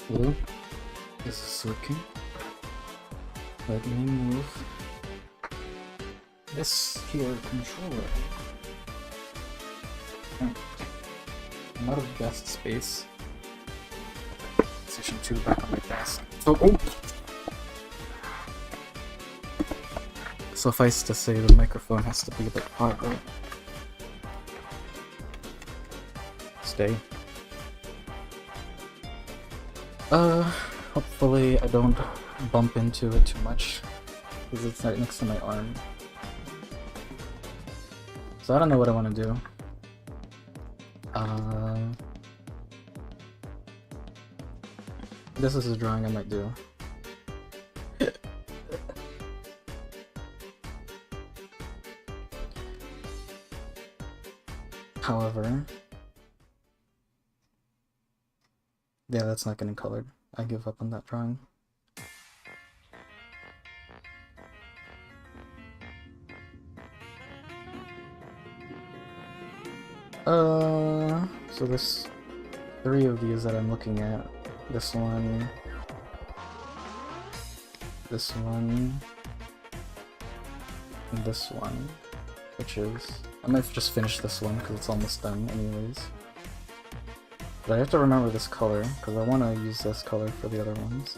Blue. This is working. Let me move this here controller. I'm out of desk space. Position 2 back on my desk. Oh! Suffice to say, the microphone has to be a bit farther. Stay. Hopefully I don't bump into it too much, because it's right next to my arm. So I don't know what I want to do. This is a drawing I might do. However, yeah, that's not getting colored. I give up on that drawing. So there's 3 of these that I'm looking at. This one, and this one, which is... I might just finish this one because it's almost done anyways. But I have to remember this color, because I want to use this color for the other ones.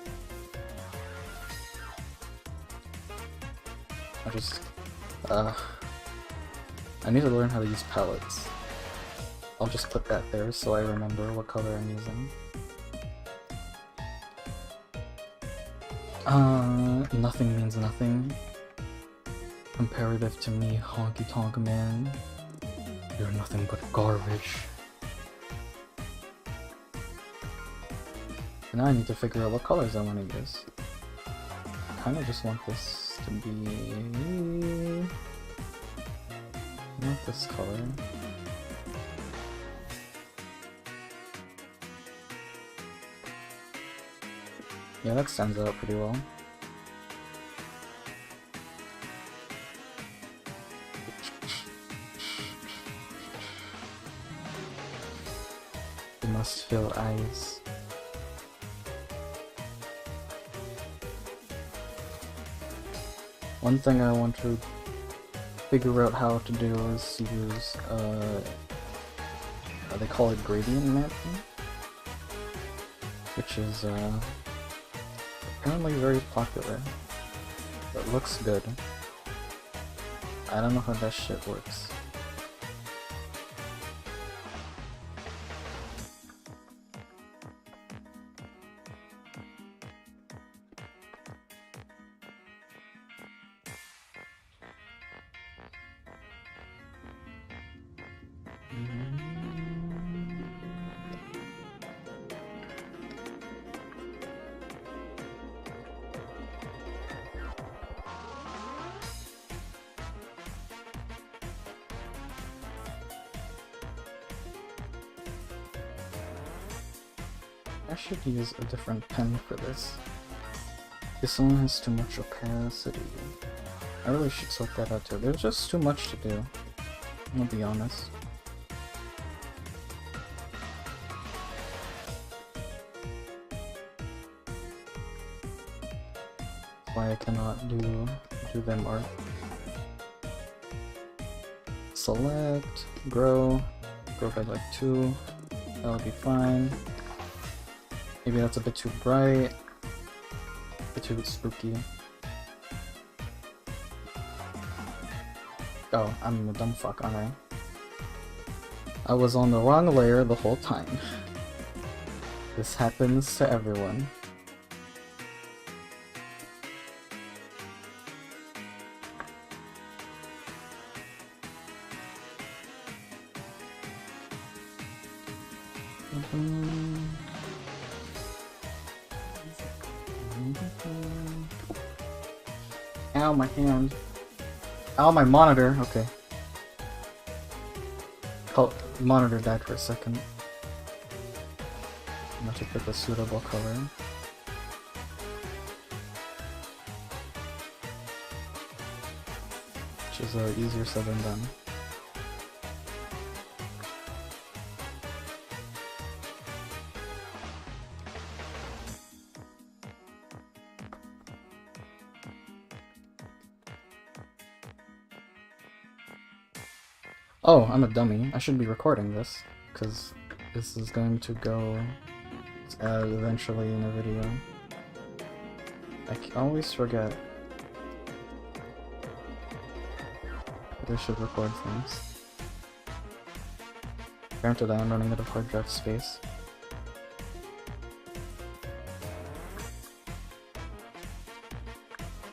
I need to learn how to use palettes. I'll just put that there so I remember what color I'm using. Nothing means nothing. Comparative to me, honky tonk man. You're nothing but garbage. Now I need to figure out what colors I want to use. I kind of just want this to be... not this color. Yeah, that stands out pretty well. You must feel eyes. One thing I want to figure out how to do is use, they call it gradient mapping, which is, apparently very popular. It looks good. I don't know how that shit works. I should use a different pen for this. This one has too much opacity. I really should sort that out too. There's just too much to do. I'm gonna be honest. That's why I cannot do them art. Select, grow by like 2. That'll be fine. Maybe that's a bit too bright, a bit too spooky. Oh, I'm a dumb fuck, aren't I? I was on the wrong layer the whole time. This happens to everyone. Ow, my hand. Ow, my monitor. Okay. Oh, monitor died for a second. I'm going to pick a suitable color. Which is easier said than done. Oh, I'm a dummy. I should be recording this, because this is going to go eventually in a video. I always forget that I should record things. Granted, I am running out of hard drive space.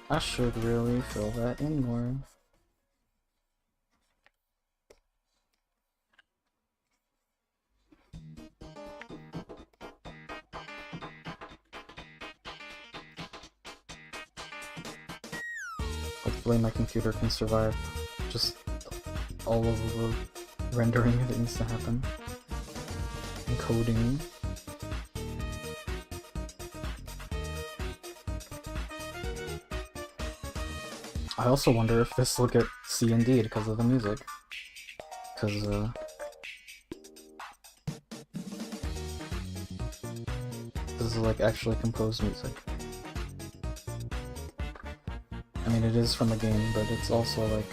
I should really fill that in more. Hopefully my computer can survive just all of the rendering that needs to happen. Encoding. I also wonder if this will get C and D because of the music. Because, this is like actually composed music. I mean, it is from a game, but it's also like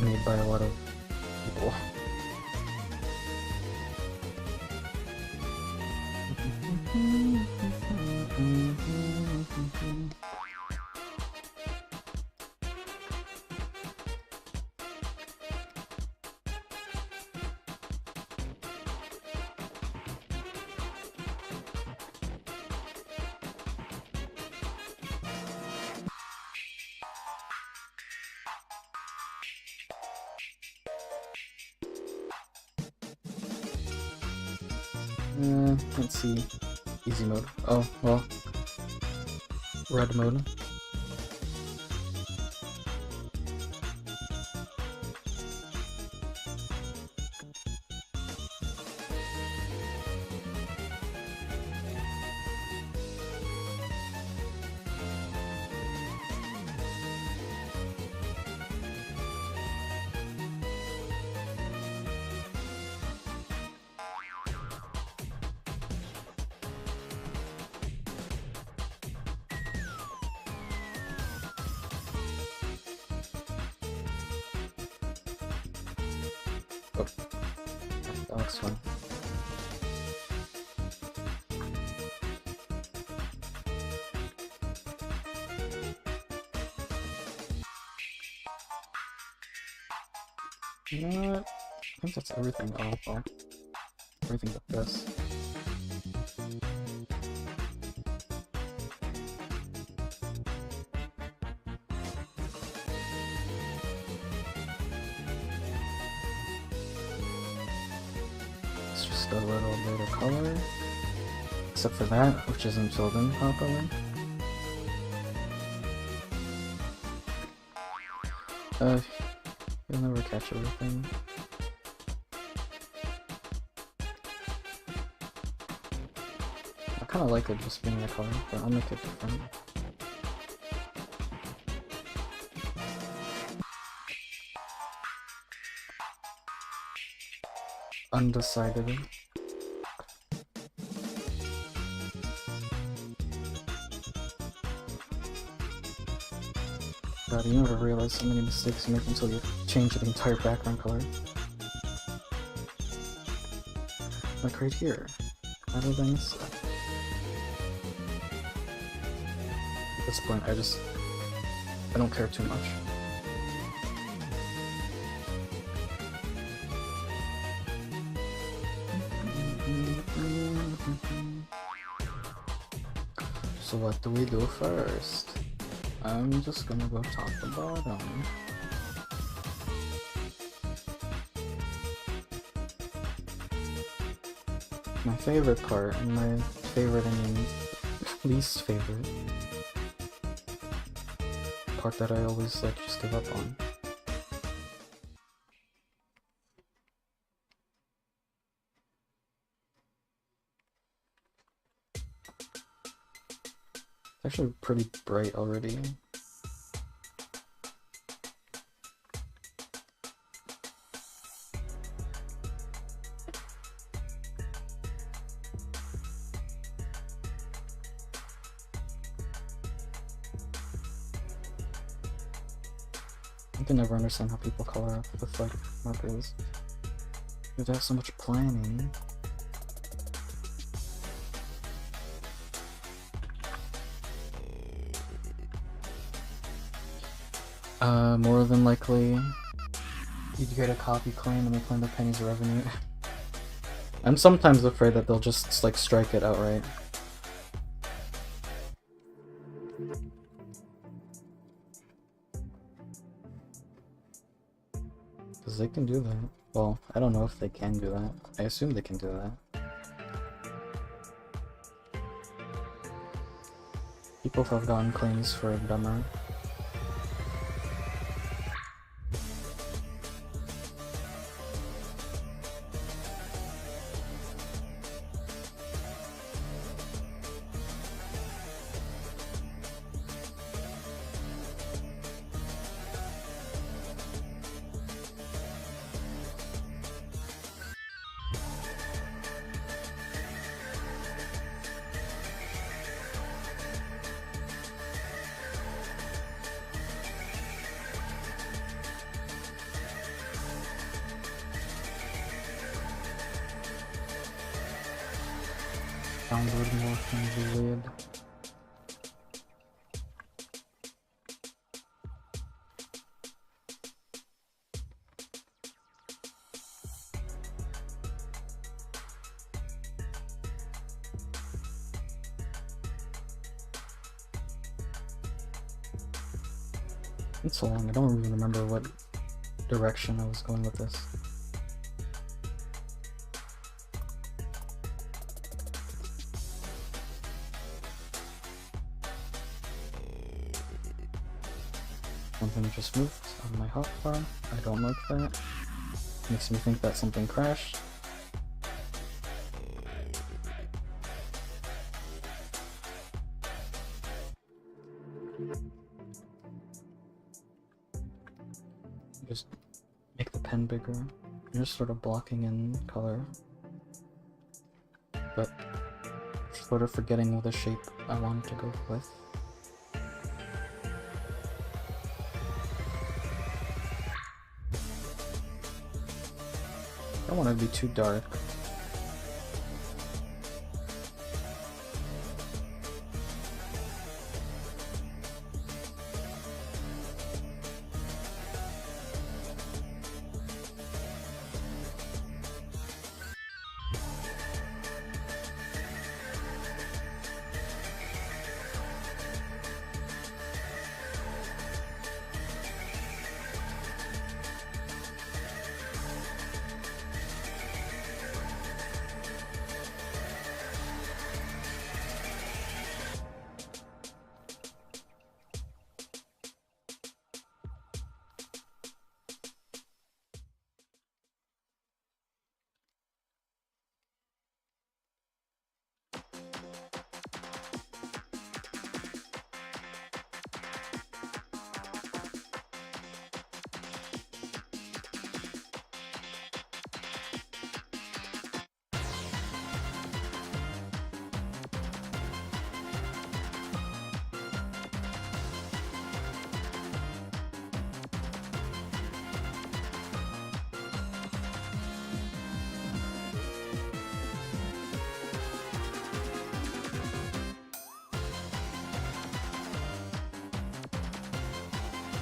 made by a lot of people. Let's see. Easy mode. Oh, well. Red mode. Oh, that looks fun. You know what? I think that's everything. Oh, well. Everything but this. It's just a little bit of color. Except for that, which isn't filled in properly. You'll never catch everything. I kinda like it just being a color, but I'll make it different. Undecided. God, you never realize how many mistakes you make until you change the entire background color. Like right here. How did I miss that? At this point, I don't care too much. So what do we do first? I'm just gonna go top to bottom. My favorite part, and my favorite, I mean least favorite part that I always like just give up on. It's actually pretty bright already. I can never understand how people color up with like markers. You have to have so much planning. More than likely, you'd get a copy claim and they claim the penny's revenue. I'm sometimes afraid that they'll just like strike it outright. Because they can do that. Well, I don't know if they can do that. I assume they can do that. People have gotten claims for dumber. Download more from the lid. It's so long, I don't even remember what direction I was going with this. Something just moved on my hotbar. I don't like that. Makes me think that something crashed. Just make the pen bigger. You're just sort of blocking in color. But sort of forgetting the shape I wanted to go with. I don't want to be too dark.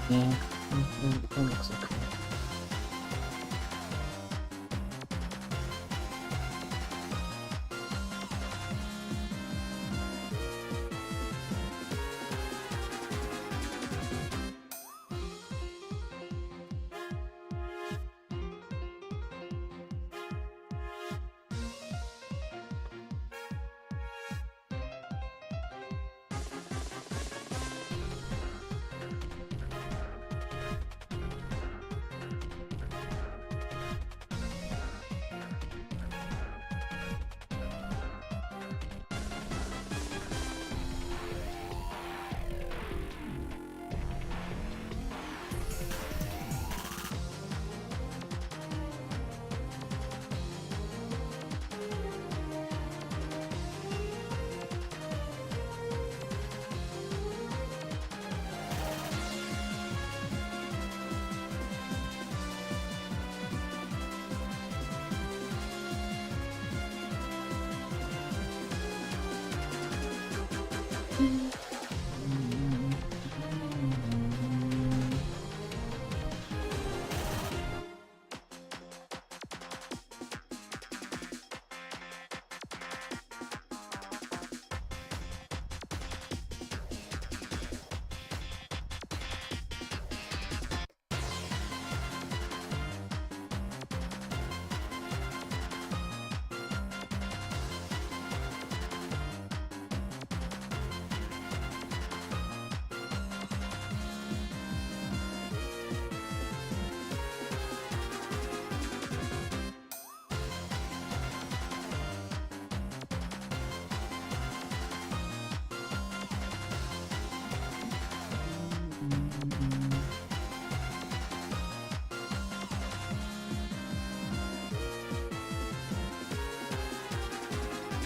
Yeah, it looks okay.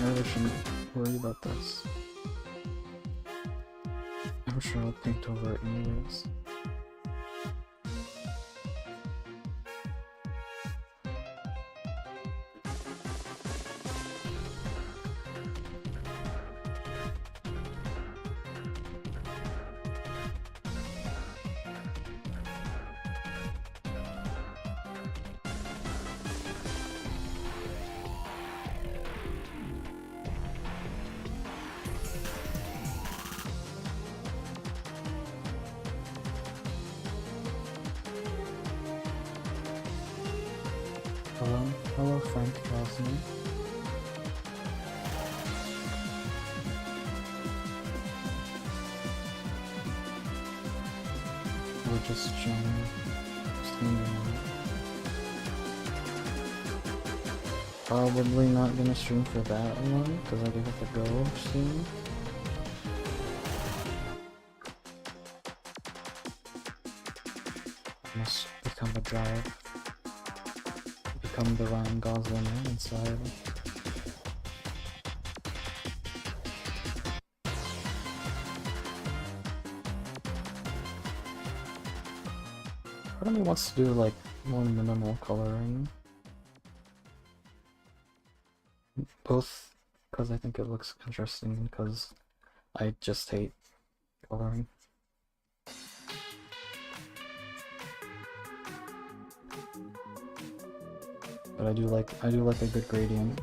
I really shouldn't worry about this. I'm sure I'll paint over it anyways. Hello Frank Gosney. We're just chilling, just hanging out. Probably not gonna stream for that one, because I do have to go soon. Must become a drive. Become the Ryan Gosling inside. Part of me wants to do like more minimal coloring. Both because I think it looks interesting and because I just hate coloring. But I do like a good gradient,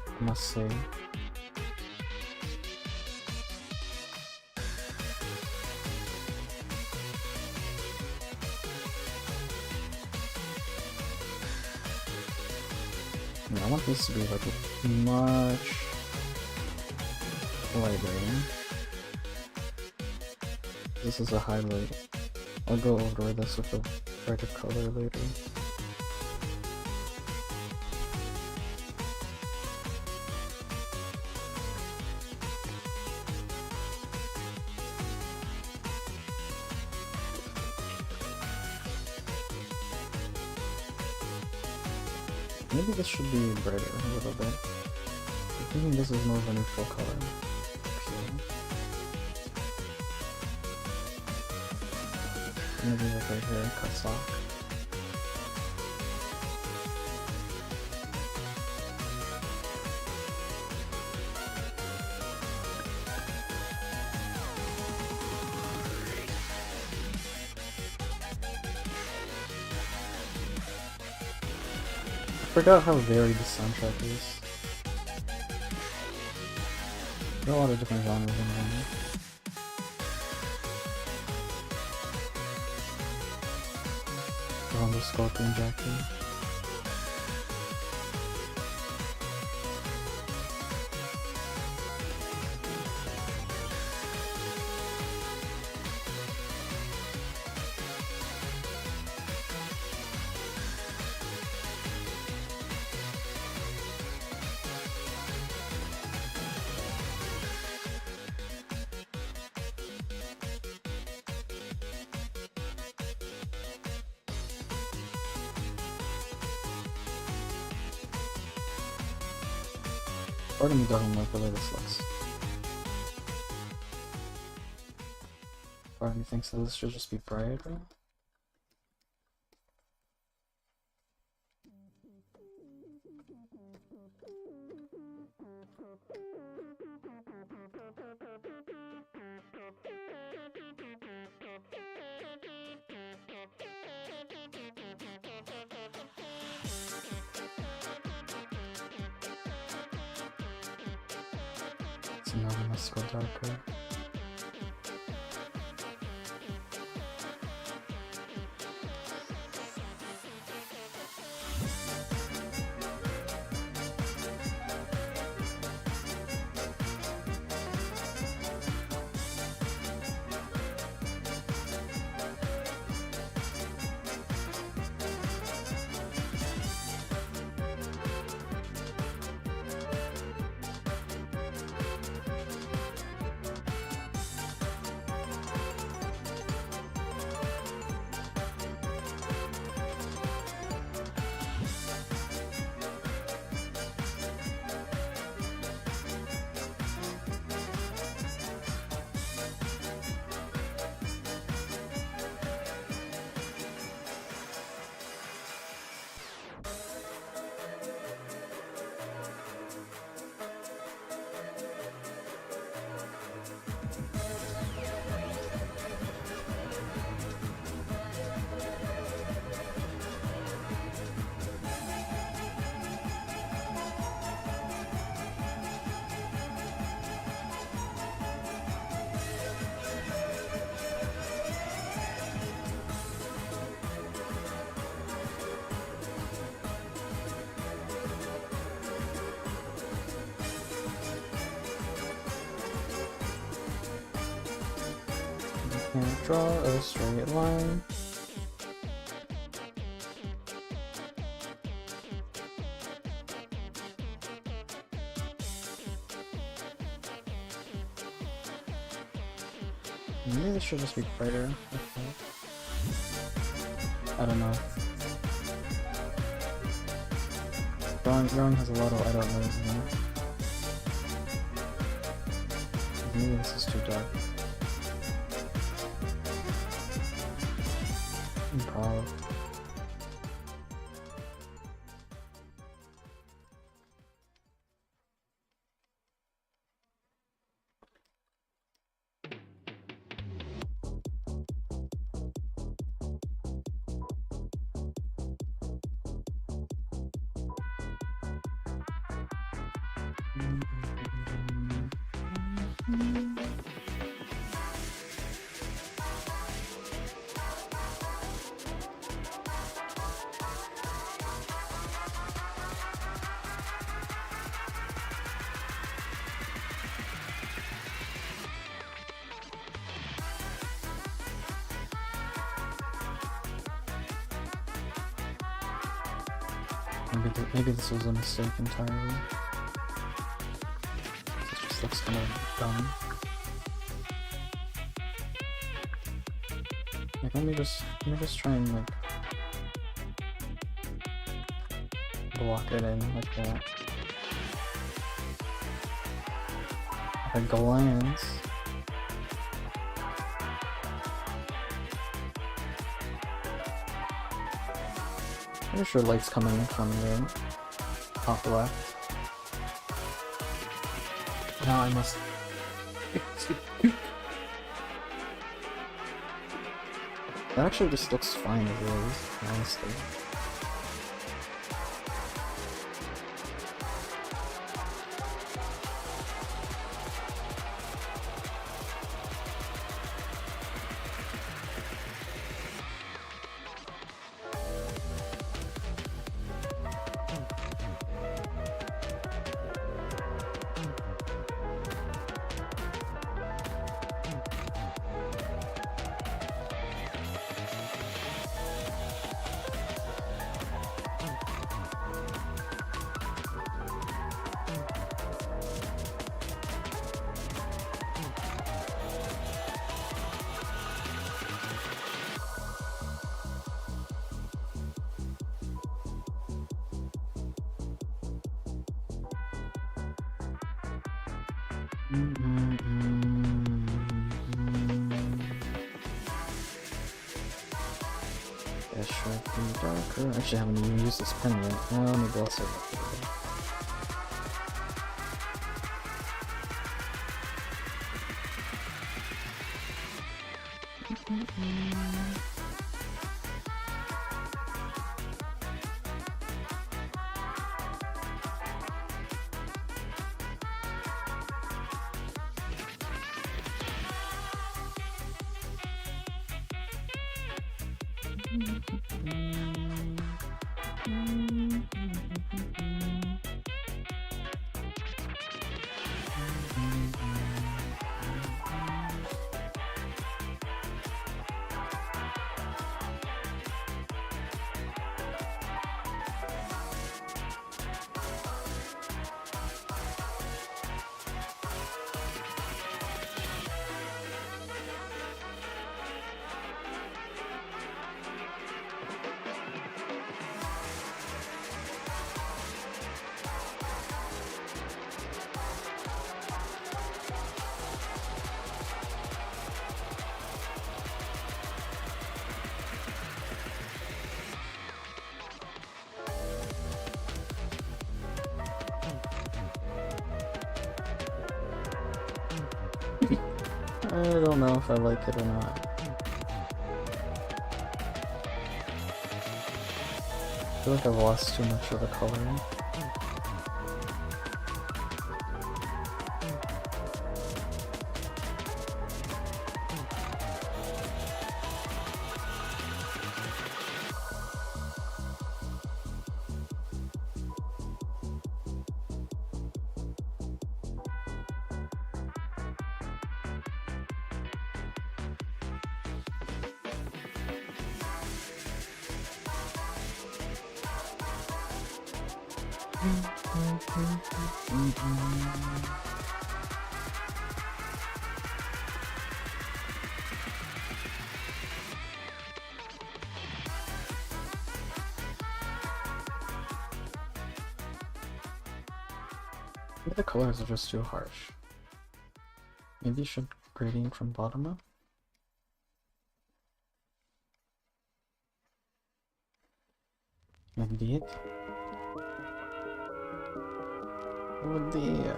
I must say. Yeah, I want this to be like much lighter. This is a highlight. I'll go over this with a brighter color later. Maybe this should be brighter a little bit. I'm thinking this is more of a neutral color. Okay. Maybe like right here, cut sock. I forgot how varied the soundtrack is. There are a lot of different genres in there. Around the Scorpion jacket. Part of me doesn't like the way this looks. Part of me thinks that this should just be brighter. So now we must go darker. And draw a straight line. Maybe this should just be brighter. I don't know. Drawing has a lot of I don't knows in there. Maybe this is too dark. Improv. Maybe this was a mistake entirely. This just looks kind of dumb. Like, let me just try and like block it in like that. A glance. Pretty sure light's coming from the top left. Now I must. That actually just looks fine as it is, honestly. Yeah, sure, be darker. Actually, I haven't even used this pen yet. Oh, maybe I'll save it for later. I don't know if I like it or not. I feel like I've lost too much of the coloring. Maybe the colors are just too harsh. Maybe you should gradient from bottom up? Indeed. Oh dear.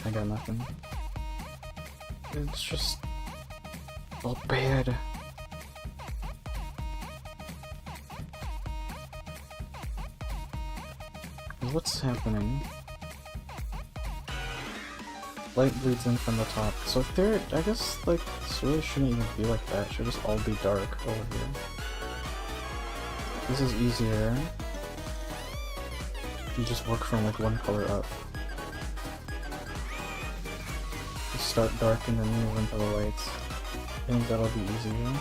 I got nothing. It's just all bad. What's happening? Light bleeds in from the top. So if they're, I guess, like, this really shouldn't even be like that. It should just all be dark over here. This is easier. You just work from like one color up. You start dark and then move into the lights. I think that'll be easier.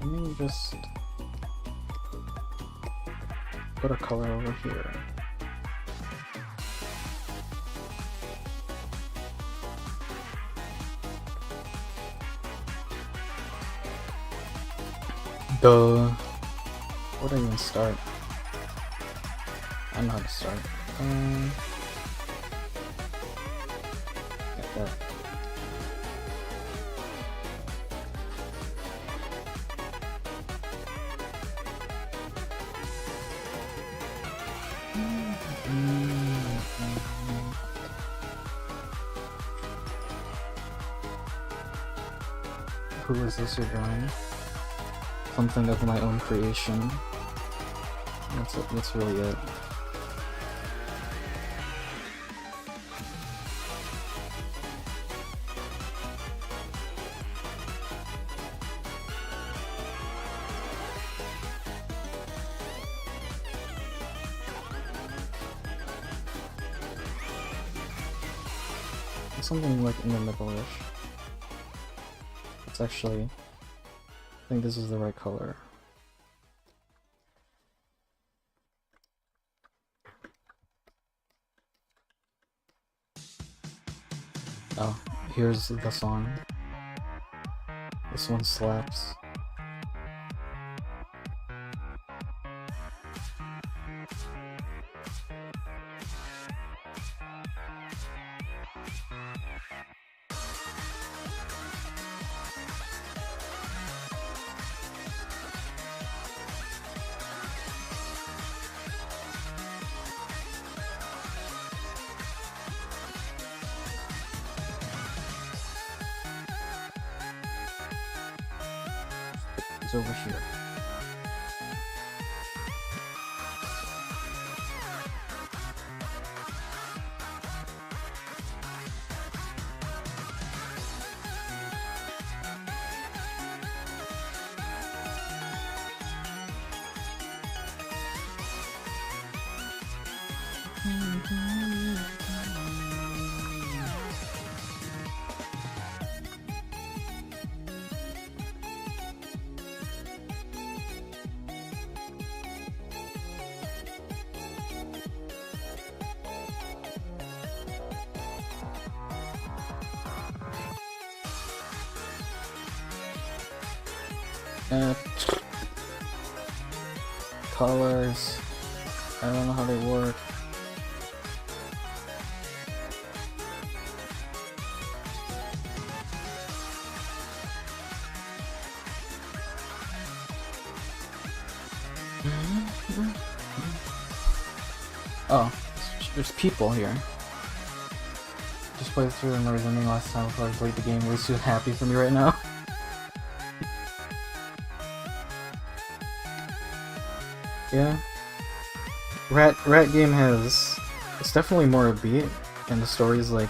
Let me just put a color over here. Duh. Where do I even start? I know how to start. Like that. Who is this you're drawing? Something of my own creation. That's it, that's really it. Something like in the middle-ish. It's actually, I think this is the right color. Oh, here's the song. This one slaps. It's over here. Colors. I don't know how they work. Oh, there's people here. Just played through and everything last time before I played the game. Was too happy for me right now. Yeah. Rat game has, it's definitely more upbeat, and the story is like,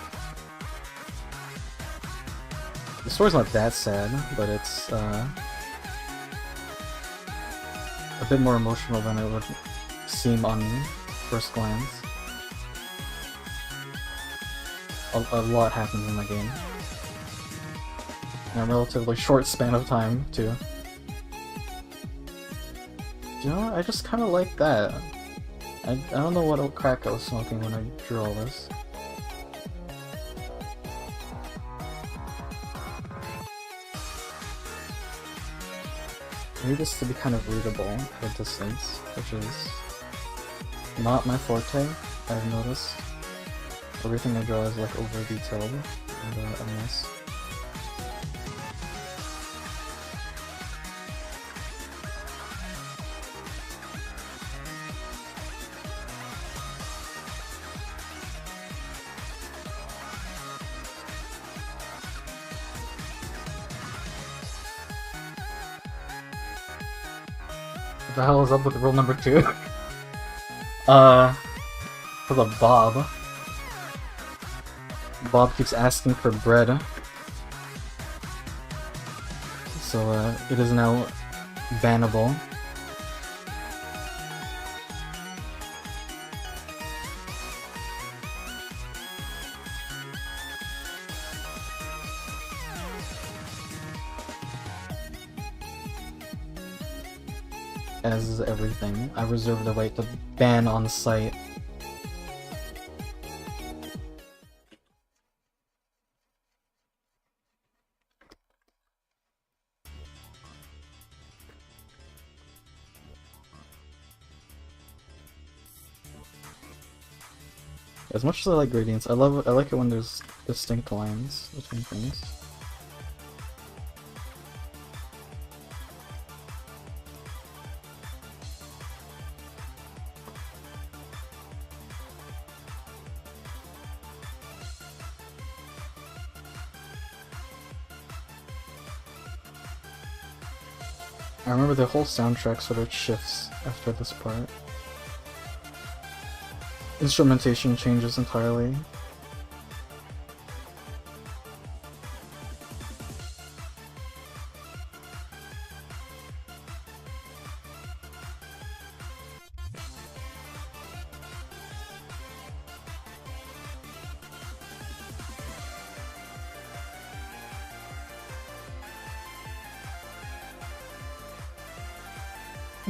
story's not that sad, but it's a bit more emotional than it would seem on first glance. A lot happens in the game. In a relatively short span of time, too. You know, I just kind of like that. I don't know what crack I was smoking when I drew all this. I need this to be kind of readable at a distance, which is not my forte, I've noticed. Everything I draw is like over-detailed and a mess. What the hell is up with rule number 2? For the Bob. Bob keeps asking for bread. So, it is now bannable. As is everything. I reserve the right to ban on site. As much as I like gradients, I like it when there's distinct lines between things. I remember the whole soundtrack sort of shifts after this part. Instrumentation changes entirely.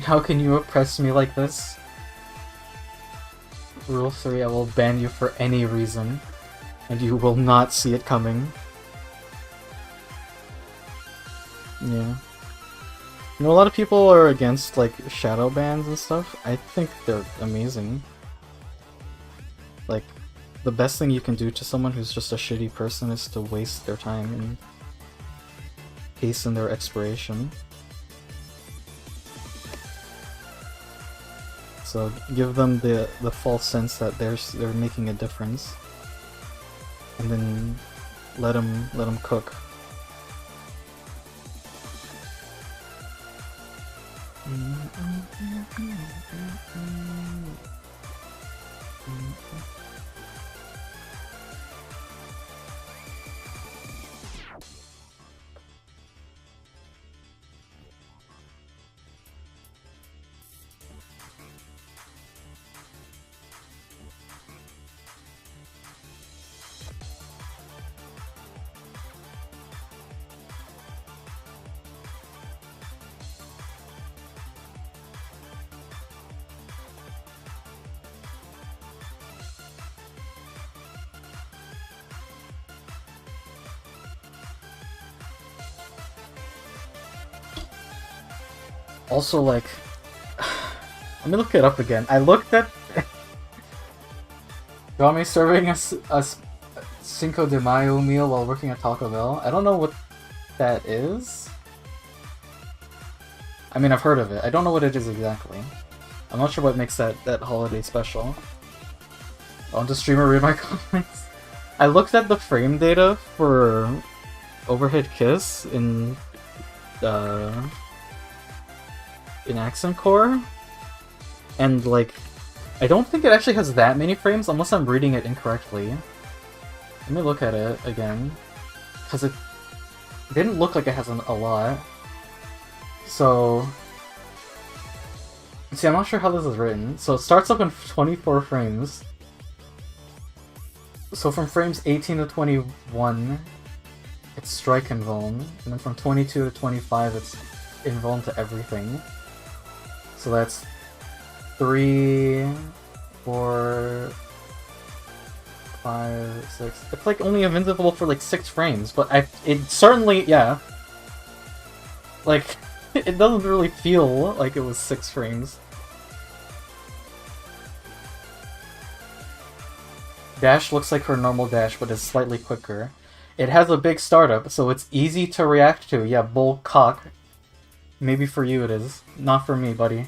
How can you oppress me like this? Rule 3, I will ban you for any reason, and you will not see it coming. Yeah. You know, a lot of people are against, like, shadow bans and stuff. I think they're amazing. Like, the best thing you can do to someone who's just a shitty person is to waste their time and hasten their expiration. So give them the false sense that they're making a difference, and then let them cook. Also, like, let me look it up again. I looked at... You want me serving a Cinco de Mayo meal while working at Taco Bell? I don't know what that is. I mean, I've heard of it. I don't know what it is exactly. I'm not sure what makes that holiday special. I'll just streamer read my comments. I looked at the frame data for Overhead Kiss in Accent Core, and like, I don't think it actually has that many frames unless I'm reading it incorrectly. Let me look at it again, because It didn't look like it has a lot. So... See, I'm not sure how this is written. So it starts up in 24 frames. So from frames 18 to 21, it's strike invuln. And then from 22 to 25, it's invuln to everything. So that's 3, 4, 5, 6. It's like only invincible for like 6 frames, but it certainly, yeah. Like, it doesn't really feel like it was 6 frames. Dash looks like her normal dash, but is slightly quicker. It has a big startup, so it's easy to react to. Yeah, bull cock. Maybe for you it is. Not for me, buddy.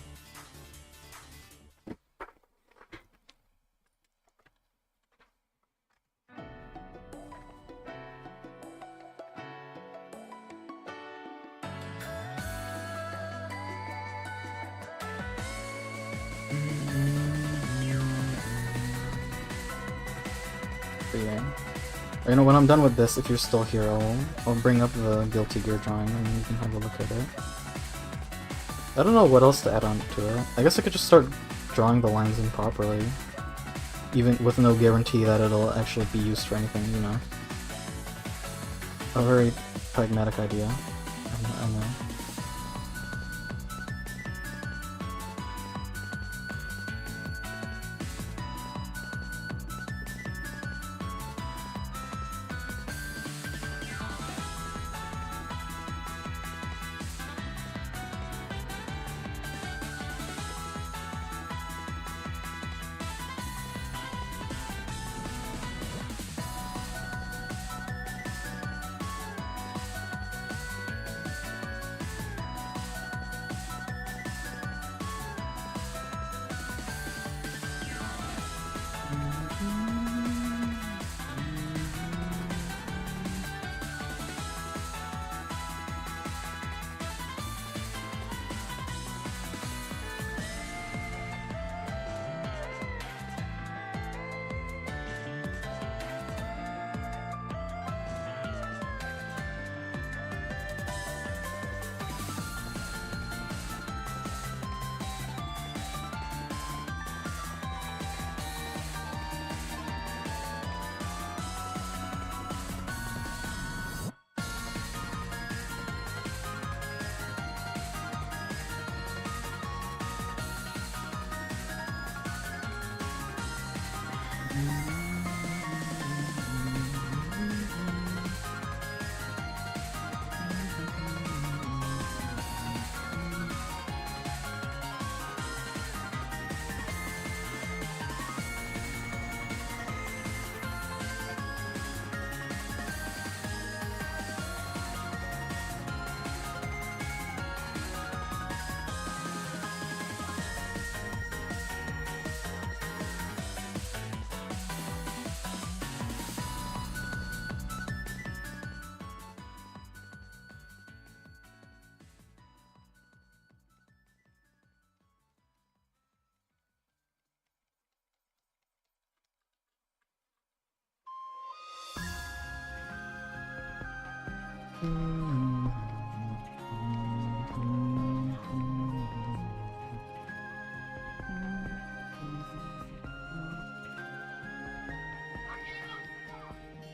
Yeah. You know, when I'm done with this, if you're still here, I'll bring up the Guilty Gear drawing and you can have a look at it. I don't know what else to add on to it. I guess I could just start drawing the lines in properly. Even with no guarantee that it'll actually be used for anything, you know. A very pragmatic idea. I know.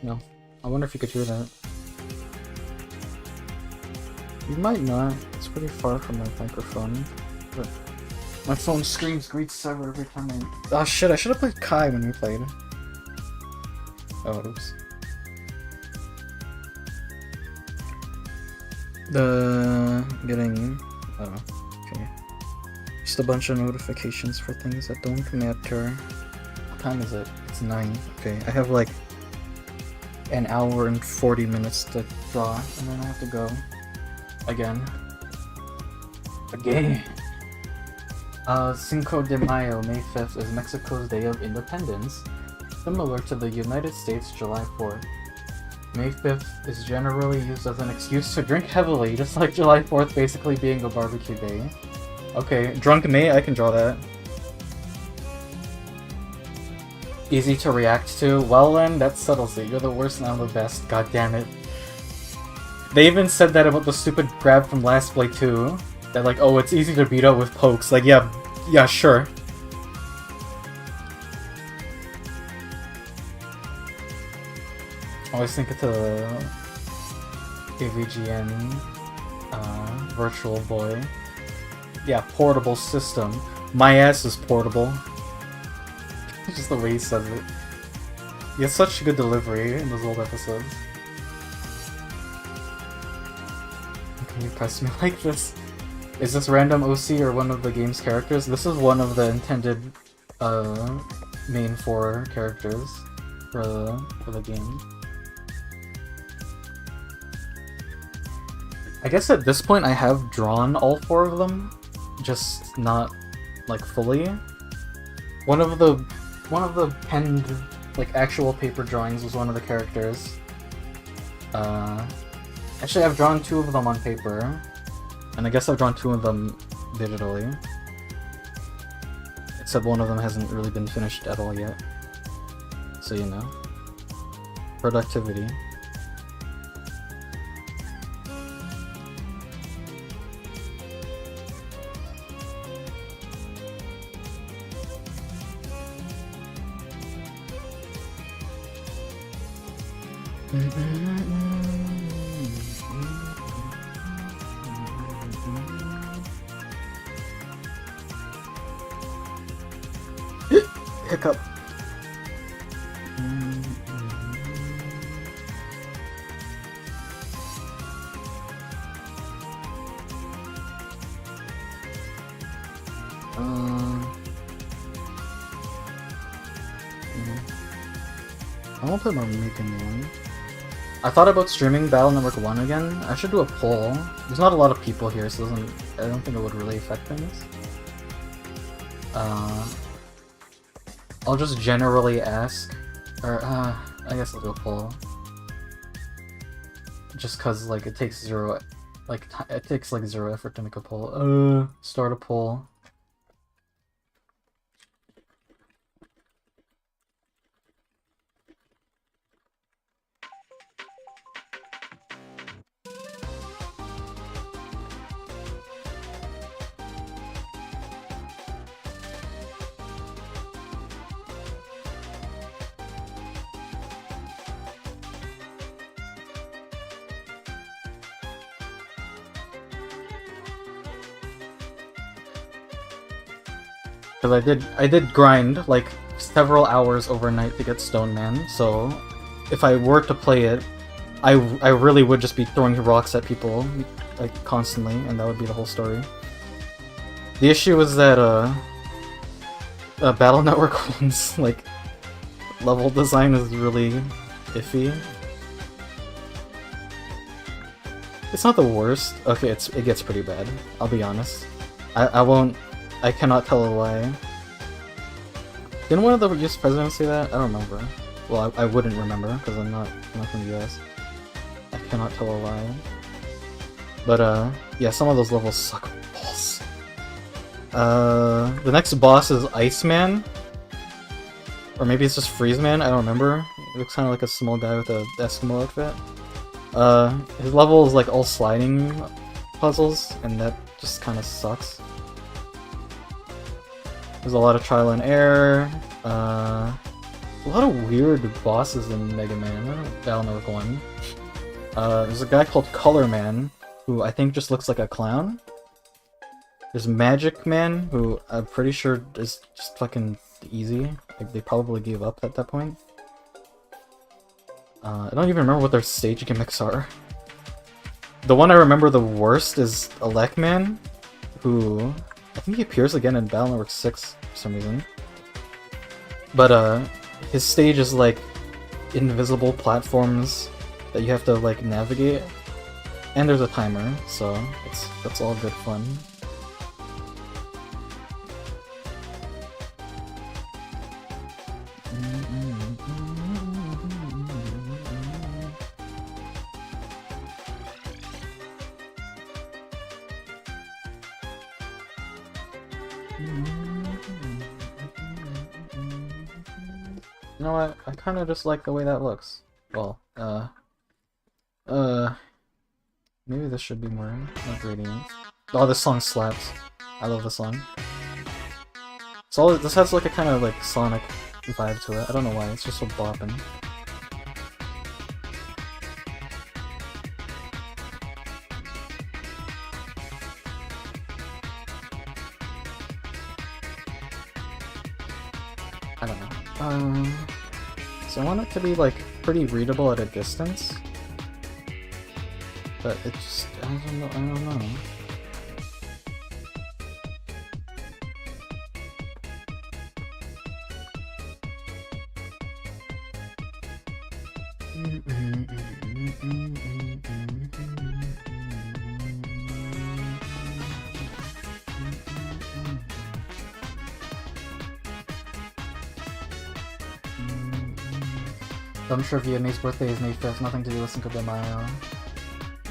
No. I wonder if you could hear that. You might not. It's pretty far from my microphone. But my phone screams great server every time I... Oh shit, I should have played Kai when we played. Oh, oops. Getting... Oh, okay. Just a bunch of notifications for things that don't matter. What time is it? It's 9. Okay, I have like an hour and 40 minutes to draw, and then I have to go. Again. Cinco de Mayo, May 5th, is Mexico's Day of Independence, similar to the United States' July 4th. May 5th is generally used as an excuse to drink heavily, just like July 4th basically being a barbecue day. Okay, Drunk May, I can draw that. Easy to react to. Well then, that settles it. You're the worst and I'm the best. God damn it. They even said that about the stupid grab from Last Play 2. That like, oh, it's easy to beat out with pokes. Like, yeah, sure. I always think of the AVGN Virtual Boy. Yeah, portable system. My ass is portable. Just the way he says it. He has such good delivery in those old episodes. Can you press me like this? Is this random OC or one of the game's characters? This is one of the intended main 4 characters for the game. I guess at this point I have drawn all 4 of them, just not like fully. One of the penned like actual paper drawings was one of the characters. Actually, I've drawn 2 of them on paper, and I guess I've drawn 2 of them digitally. Except one of them hasn't really been finished at all yet. So you know, productivity. Hiccup. I won't play more Making One. I thought about streaming Battle Network 1 again. I should do a poll. There's not a lot of people here, so I don't think it would really affect things. I'll just generally ask, or I guess I'll do a poll. Just cause like it takes zero effort to make a poll. Start a poll. Because I did grind like several hours overnight to get Stone Man, so if I were to play it, I really would just be throwing rocks at people like constantly, and that would be the whole story. The issue is that Battle Network 1's like level design is really iffy. It's not the worst. Okay, it gets pretty bad. I'll be honest. I cannot tell a lie. Didn't one of the US presidents say that? I don't remember. Well, I wouldn't remember, because I'm not from the US. I cannot tell a lie. But, yeah, some of those levels suck balls. The next boss is Iceman. Or maybe it's just Freezeman, I don't remember. He looks kind of like a small guy with a Eskimo outfit. His level is like all sliding puzzles, and that just kind of sucks. There's a lot of trial and error, a lot of weird bosses in Mega Man, Battle Network 1. There's a guy called Color Man, who I think just looks like a clown. There's Magic Man, who I'm pretty sure is just fucking easy. Like, they probably gave up at that point. I don't even remember what their stage gimmicks are. The one I remember the worst is Elec Man, who I think he appears again in Battle Network 6 for some reason. But his stage is like invisible platforms that you have to like navigate, and there's a timer, so that's all good fun. You know what? I kind of just like the way that looks. Well, Maybe this should be more gradient. Oh, this song slaps. I love this song. So this has like a kind of like Sonic vibe to it. I don't know why, it's just so bopping. I don't know. So I want it to be like pretty readable at a distance. But it just, I don't know. I'm sure Vietnamese birthday is May 5th, nothing to do with Cinco de Mayo.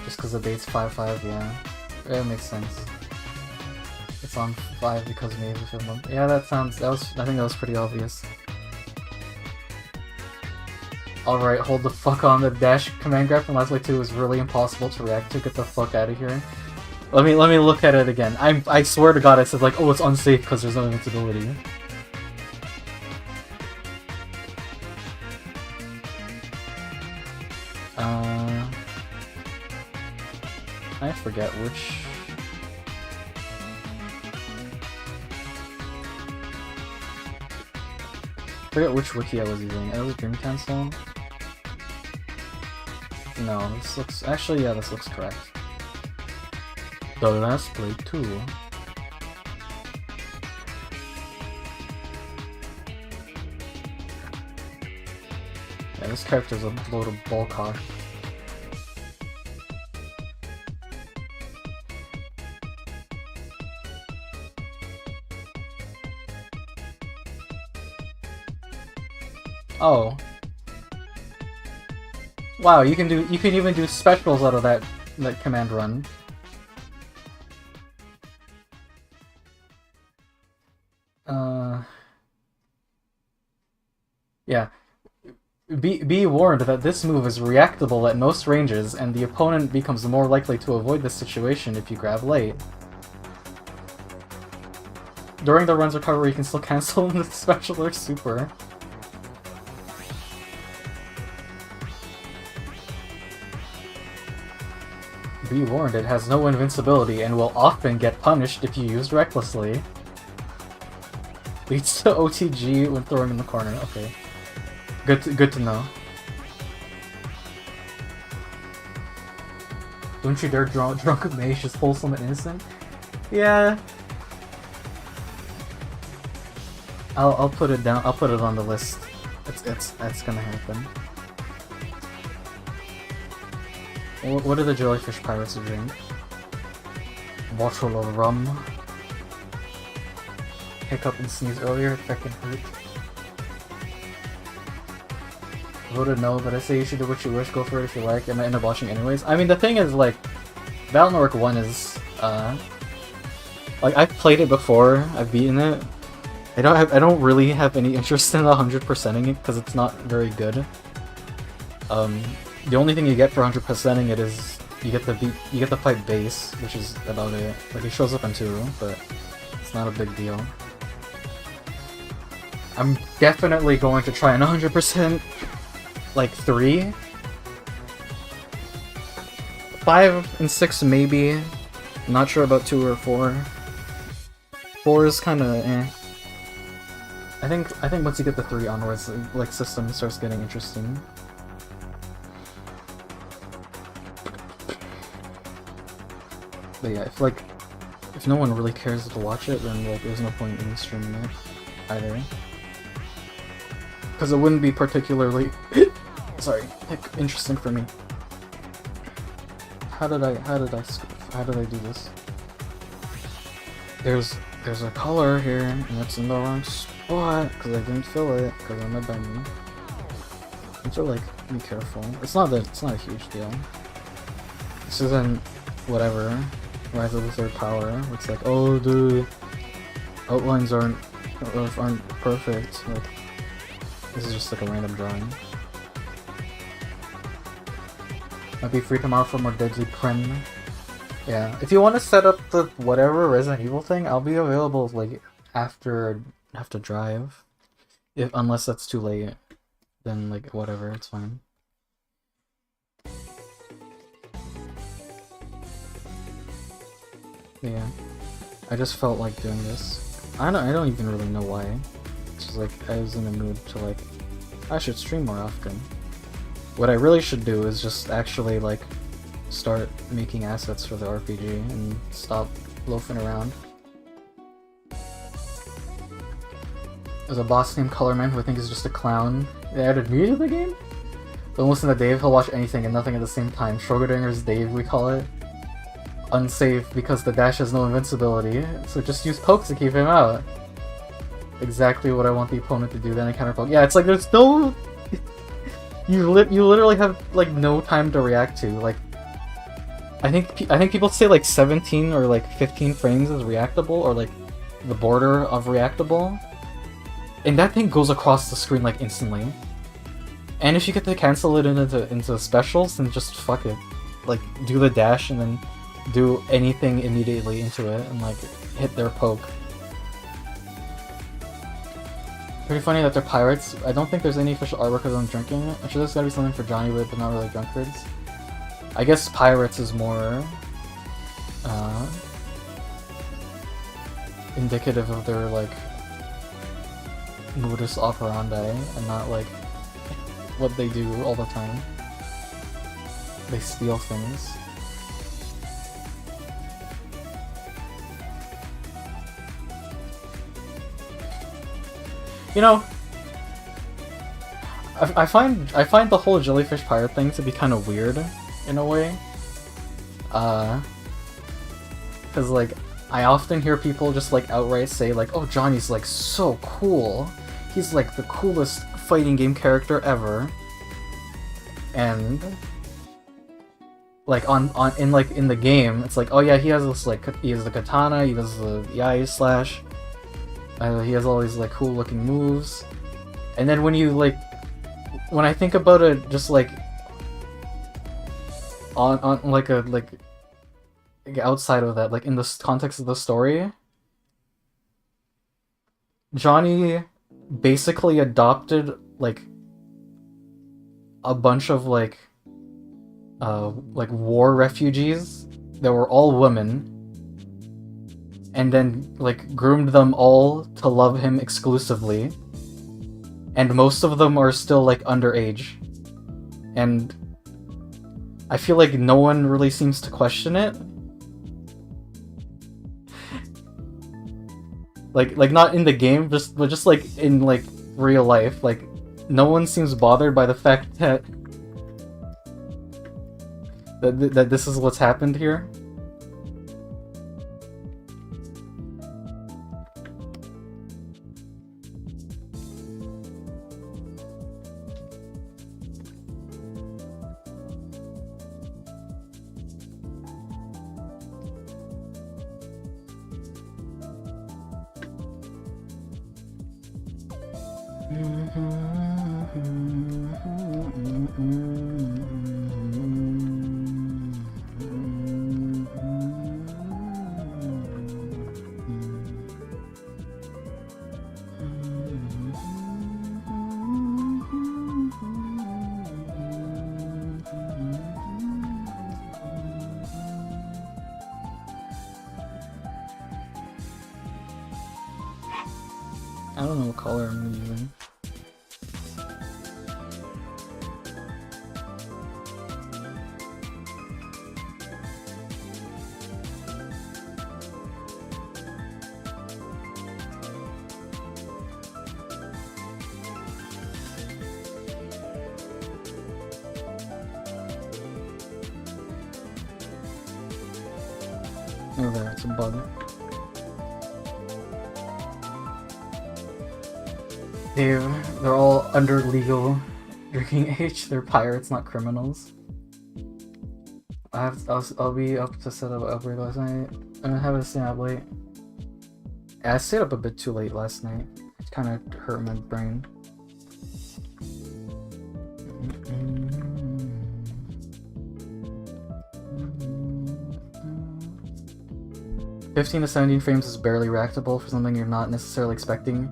Just because the date's 5/5, yeah. It makes sense. It's on 5 because May is the 5th month. Yeah, I think that was pretty obvious. Alright, hold the fuck on. The dash command grab from Last Light 2 is really impossible to react to. Get the fuck out of here. Let me look at it again. I swear to god I said like, oh, it's unsafe because there's no invincibility. I forget which... I forget which wiki I was using. It was Dream Cancel? No, this looks... Actually, yeah, this looks correct. The Last Play 2. Yeah, this character's a load of bullcock. Oh. Wow, you can even do specials out of that command run. Yeah. Be warned that this move is reactable at most ranges, and the opponent becomes more likely to avoid this situation if you grab late. During the run's recovery, you can still cancel the special or super. Be warned, it has no invincibility and will often get punished if you use recklessly. Leads to OTG when throwing in the corner. Okay. Good to know. Don't you dare drunk mage is wholesome and innocent? Yeah. I'll put it down. I'll put it on the list. That's gonna happen. What do the jellyfish pirates drink? Bottle of rum. Hiccup and sneeze earlier, fucking hurt. Voted no, but I say you should do what you wish, go for it if you like. I might end up watching anyways. I mean, the thing is, like, Battle Network 1 is, like, I've played it before, I've beaten it. I don't really have any interest in 100%ing it, because it's not very good. The only thing you get for 100%ing it is you get the fight base, which is about it. Like, he shows up in 2, but it's not a big deal. I'm definitely going to try an 100%, like, 3. 5 and 6 maybe. Not sure about 2 or 4. 4 is kinda eh. I think once you get the 3 onwards, like, system starts getting interesting. But yeah, if no one really cares to watch it, then like there's no point in streaming it either. Because it wouldn't be particularly sorry, interesting for me. How did I do this? There's a color here and it's in the wrong spot because I didn't fill it because I'm a dummy. You have to like be careful. It's not a huge deal. This isn't whatever. Rise of the Third Power. It's like, oh, the outlines aren't perfect. Like, this is just like a random drawing. I'll be free tomorrow for more Deadly Prim. Yeah, if you want to set up the whatever Resident Evil thing, I'll be available like after I have to drive. Unless that's too late, then like whatever, it's fine. Yeah, I just felt like doing this. I don't even really know why. It's just like I was in the mood to like I should stream more often. What I really should do is just actually like start making assets for the RPG and stop loafing around. There's a boss named Colorman who I think is just a clown. They added me to the game? Don't listen to Dave, he'll watch anything and nothing at the same time. Schrodinger's Dave, we call it. Unsafe because the dash has no invincibility, so just use pokes to keep him out. Exactly what I want the opponent to do, then I counter poke. Yeah, it's like there's no... you literally have like no time to react to. Like, I think people say like 17 or like 15 frames is reactable, or like the border of reactable. And that thing goes across the screen like instantly. And if you get to cancel it into specials, then just fuck it. Like, do the dash and then do anything immediately into it and like hit their poke. Pretty funny that they're pirates. I don't think there's any official artwork of them drinking. I'm sure there's gotta be something for Johnny with, but not really drunkards. I guess pirates is more indicative of their like modus operandi and not like what they do all the time. They steal things. You know, I find the whole jellyfish pirate thing to be kind of weird in a way. Cause like I often hear people just like outright say like, "Oh, Johnny's like so cool. He's like the coolest fighting game character ever." And like in the game, it's like, "Oh yeah, he has this like he has the katana, he does the eye slash. He has all these like cool looking moves." And then when I think about it, just like on like outside of that, like in the context of the story, Johnny basically adopted like a bunch of like war refugees that were all women, and then like groomed them all to love him exclusively, and most of them are still like underage, and I feel like no one really seems to question it. Like not in the game, but just like in like real life, like no one seems bothered by the fact that this is what's happened here. I don't know what color I'm using. Oh, there, it's a bug. They're all under legal drinking age. They're pirates, not criminals. I'll be up to set up an upgrade last night. I'm gonna have it stay up late. Yeah, I stayed up a bit too late last night. It kind of hurt my brain. 15 to 17 frames is barely reactable for something you're not necessarily expecting.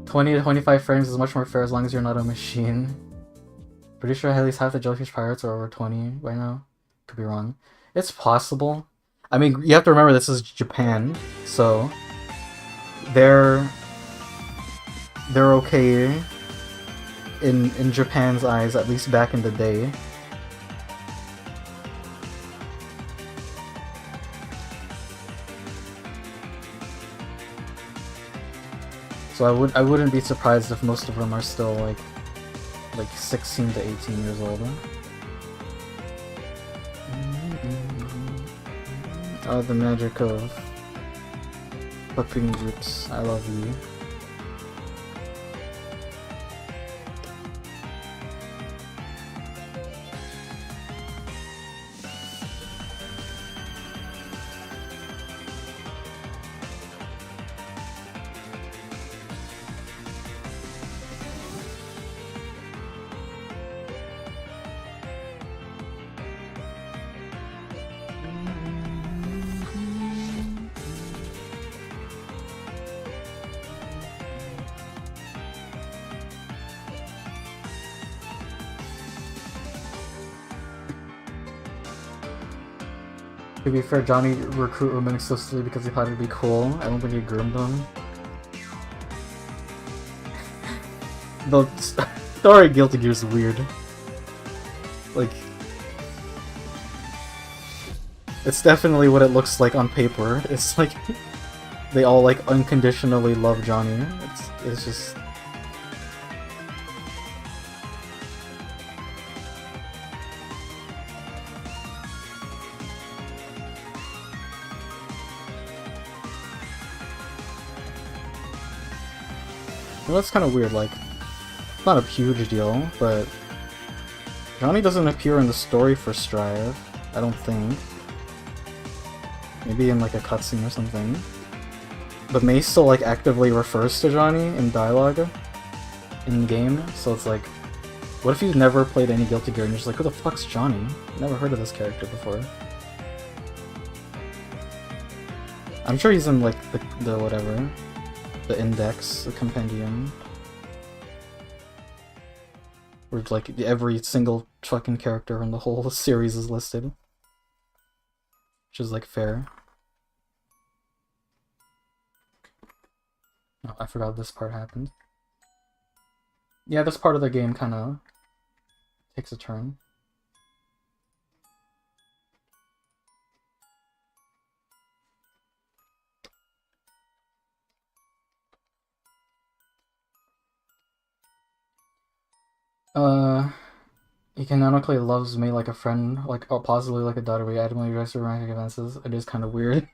20 to 25 frames is much more fair as long as you're not a machine. Pretty sure at least half the Jellyfish Pirates are over 20 right now. Could be wrong. It's possible. I mean, you have to remember this is Japan, so they're okay in Japan's eyes, at least back in the day. So I wouldn't be surprised if most of them are still like 16 to 18 years old. Oh, the magic of flipping groups. I love you. To be fair, Johnny recruit women exclusively because he thought it'd be cool. I don't think he groomed them. The story of Guilty Gear is weird. Like, it's definitely what it looks like on paper. It's like they all like unconditionally love Johnny. It's just. Well, that's kind of weird, like, it's not a huge deal, but Johnny doesn't appear in the story for Strive, I don't think. Maybe in like a cutscene or something. But May still like actively refers to Johnny in dialogue in game, so it's like, what if you've never played any Guilty Gear and you're just like, who the fuck's Johnny? Never heard of this character before. I'm sure he's in like the whatever. The index, the compendium, where like every single fucking character in the whole series is listed, which is like fair. Oh, I forgot this part happened. Yeah, this part of the game kind of takes a turn. He canonically loves me like a friend, like, or possibly like a daughter. We adamantly dress for romantic advances. It is kind of weird.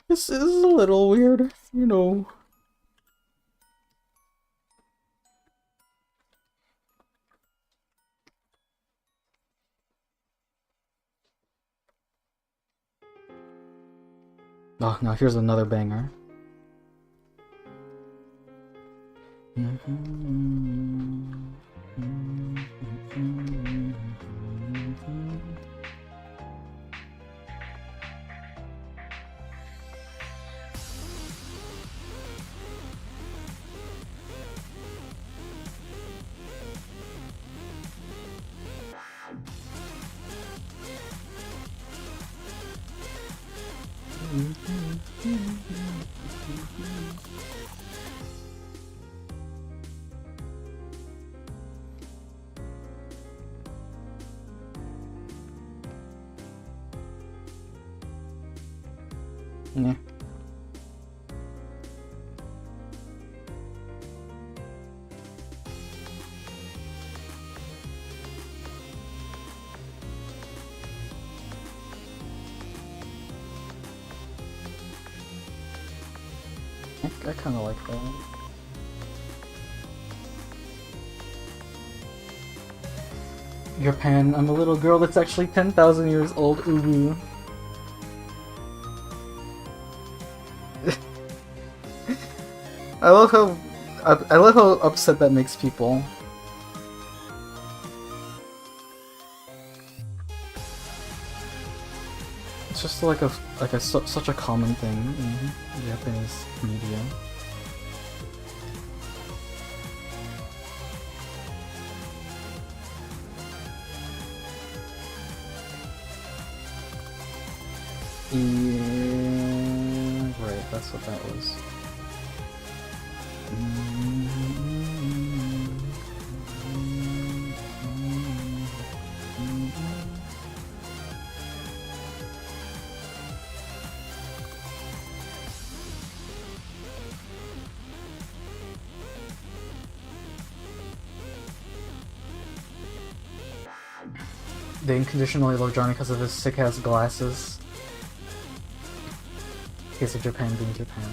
This is a little weird, you know. Oh, now here's another banger. Yeah. I kind of like that. Japan, I'm a little girl that's actually 10,000 years old. Ooh. I love how upset that makes people. It's just like such a common thing in Japanese media. Yeah, right, that's what that was. They unconditionally love Johnny because of his sick-ass glasses. In case of Japan being Japan.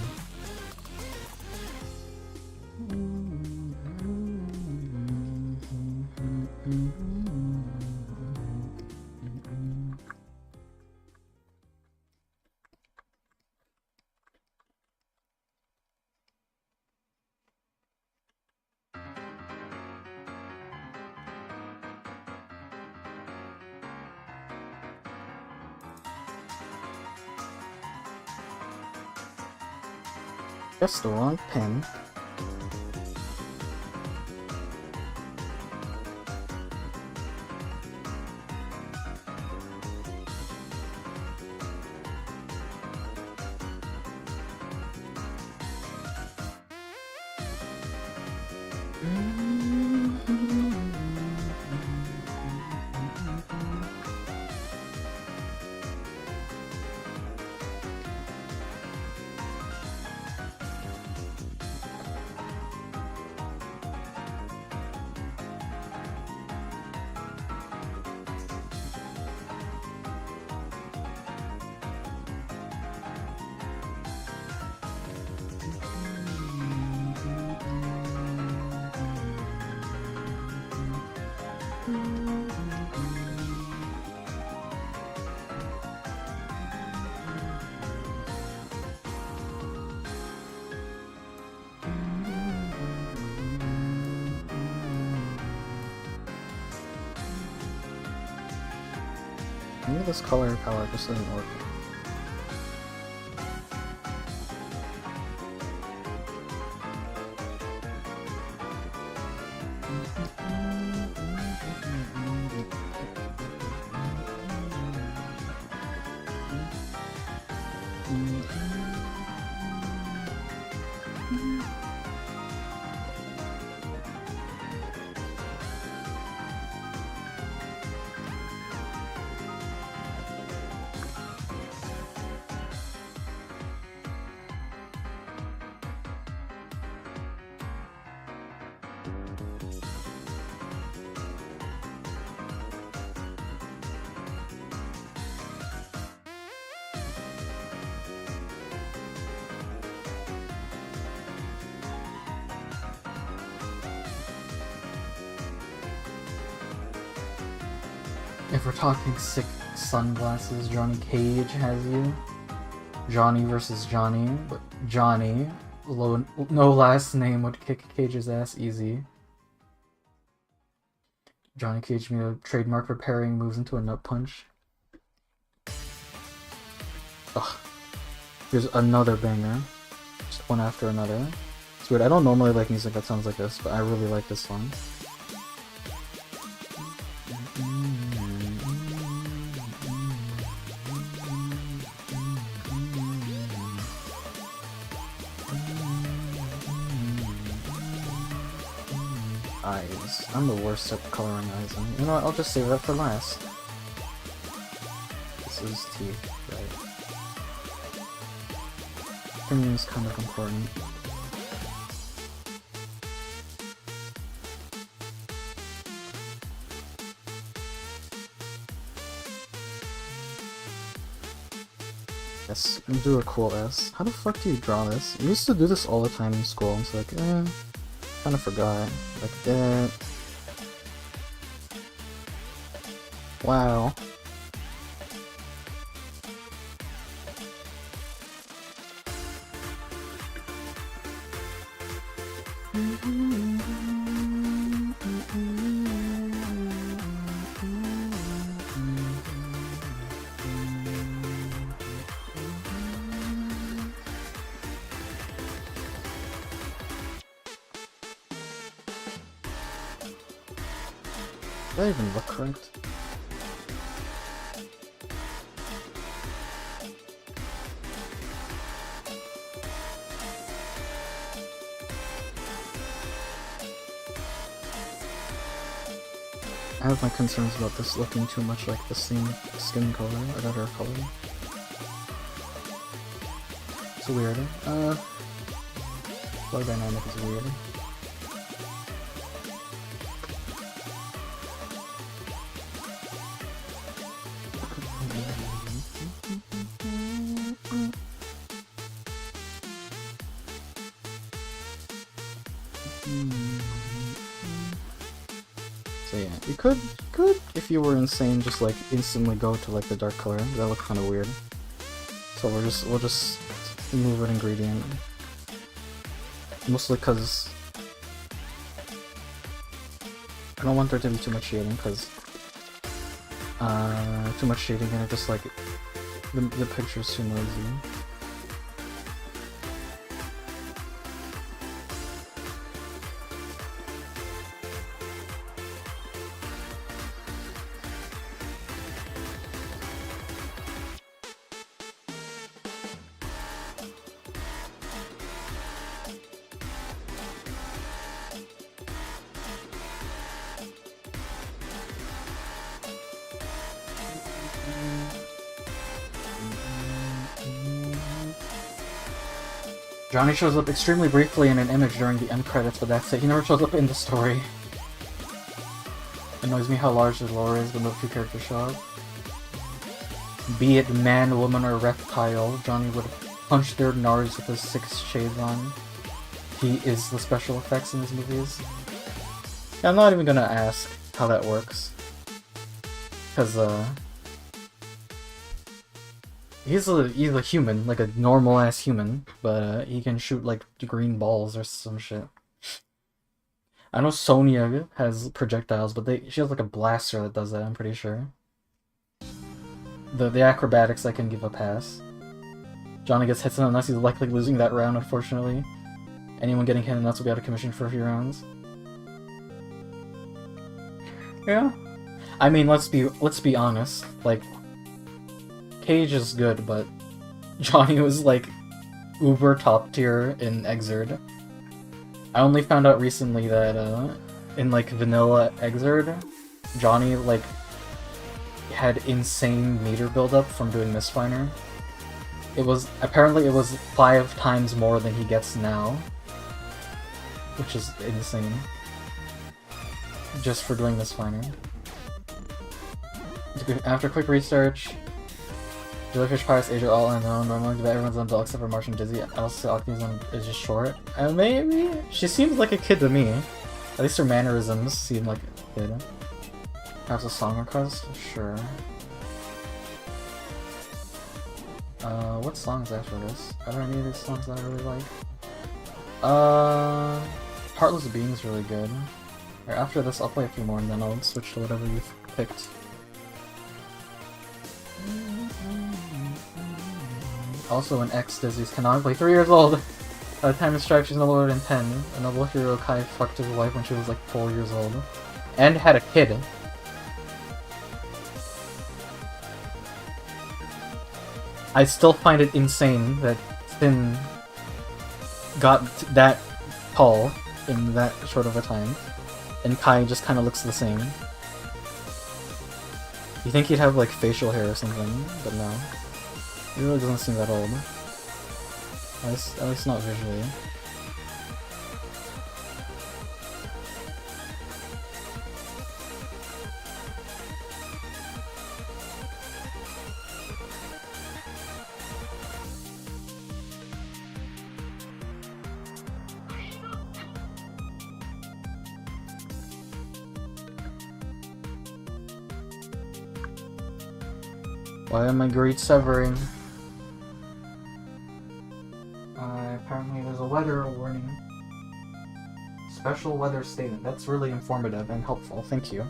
That's the wrong pen. Maybe this color palette just didn't work. If we're talking sick sunglasses, Johnny Cage has you. Johnny versus Johnny, but Johnny, no last name, would kick Cage's ass easy. Johnny Cage made a trademark for parrying moves into a nut punch. Ugh. Here's another banger. Just one after another. It's weird, I don't normally like music that sounds like this, but I really like this one. Eyes. I'm the worst at coloring eyes. And, you know what, I'll just save that for last. This is teeth, right? For me, it's kind of important. Yes, and do a cool S. How the fuck do you draw this? We used to do this all the time in school, and it's like, kind of forgot. Like that. Wow. that even look correct? I have my concerns about this looking too much like the same skin color or hair color. It's weird. Flow dynamic is weird. So yeah, you could, if you were insane, just like instantly go to like the dark color. That look kind of weird. So we'll just remove an ingredient. Mostly because I don't want there to be too much shading, because too much shading and it just like the picture's too noisy. Johnny shows up extremely briefly in an image during the end credits, but that's it. He never shows up in the story. Annoys me how large the lore is when no two characters show up. Be it man, woman, or reptile, Johnny would punch their nards with his 6 shades on. He is the special effects in his movies. Yeah, I'm not even gonna ask how that works. Cause, he's a human, like a normal-ass human, but he can shoot, like, green balls or some shit. I know Sonya has projectiles, but she has, like, a blaster that does that, I'm pretty sure. The acrobatics I can give a pass. Johnny gets hit in the nuts, he's likely losing that round, unfortunately. Anyone getting hit in the nuts will be out of commission for a few rounds. Yeah. I mean, let's be honest, like, Cage is good, but Johnny was like uber top tier in Exerd. I only found out recently that in like vanilla Exerd, Johnny like had insane meter buildup from doing Mistfinder. Apparently it was 5 times more than he gets now, which is insane. Just for doing Mistfinder. After quick research, Jellyfish, Pirates, Age are all unknown. Normally, everyone's on dull except for Martian Dizzy. Also, Optimism is just short. Maybe? She seems like a kid to me. At least her mannerisms seem like a kid. Perhaps a song request? Sure. What songs after this? Are there any of these songs that I really like? Heartless Being's really good. After this, I'll play a few more and then I'll switch to whatever you've picked. Also an ex-Dizzy's canonically 3 years old. By the time of strike, she's no older than 10. A noble hero Kai fucked his wife when she was like 4 years old. And had a kid. I still find it insane that Finn got that tall in that short of a time. And Kai just kind of looks the same. You think he'd have like facial hair or something, but no. He really doesn't seem that old. At least not visually. Why am I grade severing? Apparently there's a weather warning. Special weather statement. That's really informative and helpful. Thank you.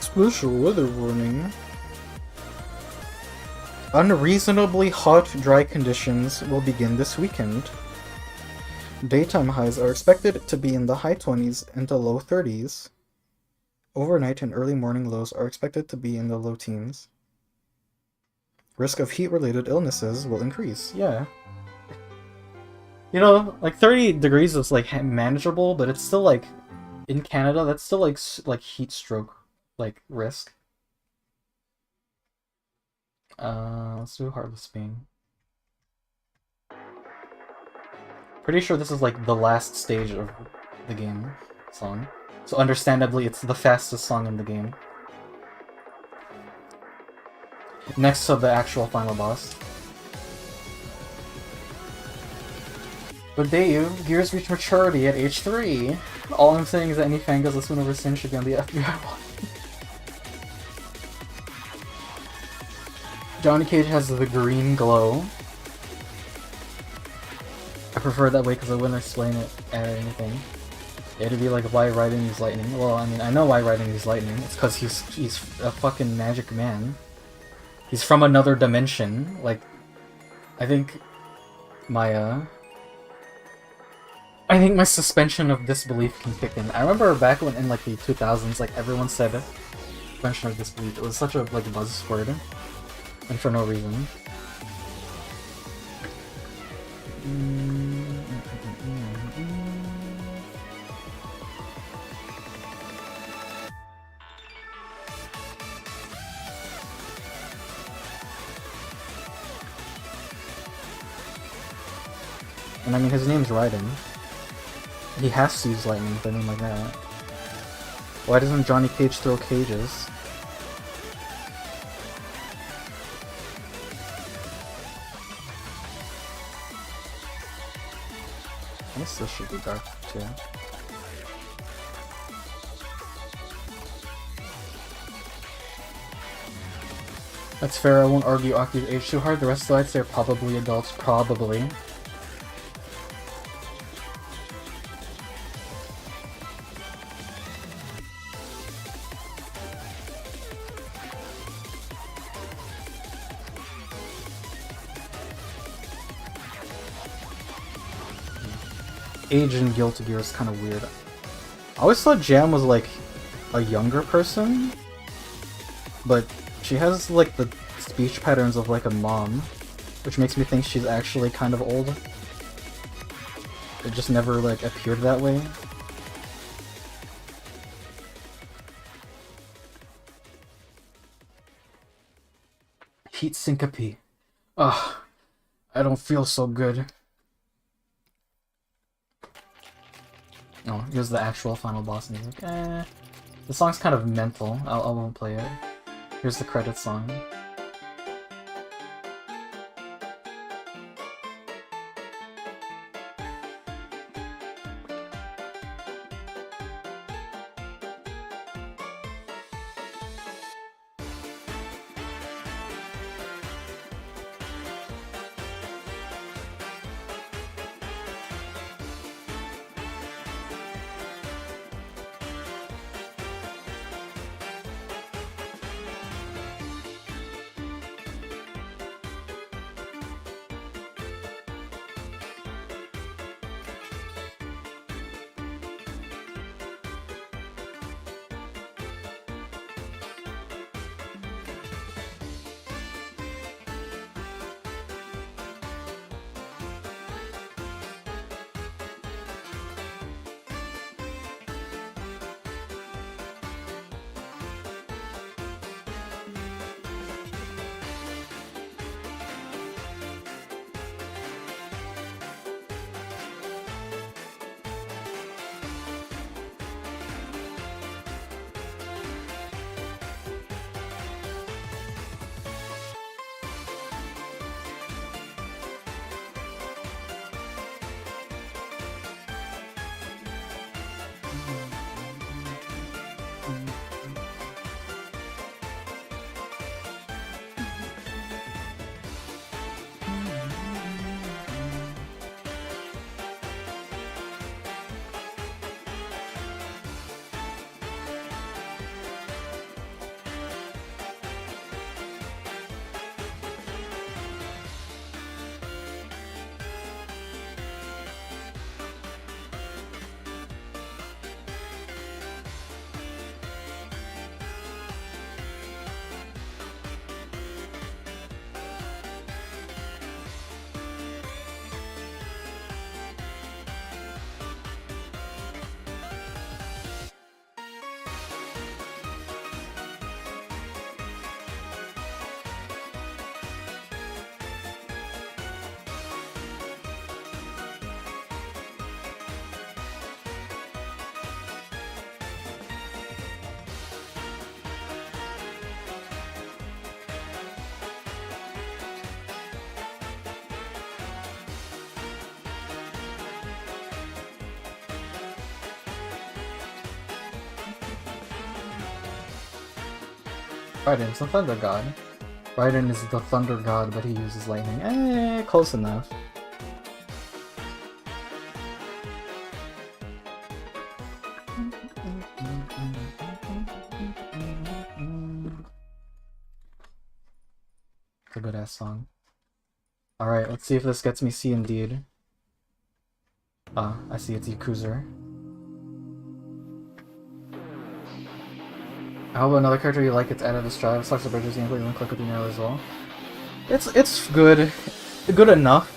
Special weather warning. Unreasonably hot, dry conditions will begin this weekend. Daytime highs are expected to be in the high 20s into low 30s. Overnight and early morning lows are expected to be in the low teens. Risk of heat-related illnesses will increase. Yeah. You know, like 30 degrees is like manageable, but it's still like in Canada. That's still like heat stroke like risk. Let's do Heartless Pain. Pretty sure this is like the last stage of the game song. So understandably, it's the fastest song in the game. Next to the actual final boss. Good day, you. Gears reach maturity at age 3. All I'm saying is that any fangirls this one over Sin should be on the FBI one. Johnny Cage has the green glow. I prefer it that way because I wouldn't explain it or anything. It'd be like, why Raiden use lightning? Well, I mean, I know why Raiden use lightning. It's because he's a fucking magic man. He's from another dimension. Like, I think my suspension of disbelief can kick in. I remember back when in like the 2000s, like everyone said suspension of disbelief. It was such a like buzzword, and for no reason. And I mean, his name's Raiden. He has to use lightning with a name like that. Why doesn't Johnny Cage throw cages? I guess this should be dark too. That's fair, I won't argue Aki's age too hard. The rest of the I'd say are probably adults, probably. Age in Guilty Gear is kind of weird. I always thought Jam was like a younger person, but she has like the speech patterns of like a mom, which makes me think she's actually kind of old. It just never like appeared that way. Heat syncope. Ugh, I don't feel so good. Oh, here's the actual final boss music. The song's kind of mental. I won't play it. Here's the credits song. Raiden's the thunder god. Raiden is the thunder god, but he uses lightning. Eh, close enough. It's a good ass song. Alright, let's see if this gets me C indeed. Ah, I see it's Yakuza. How about another character you like? It's added as Strive. Sucks the Bridges gameplay. You can click with the arrow as well. It's good. Good enough.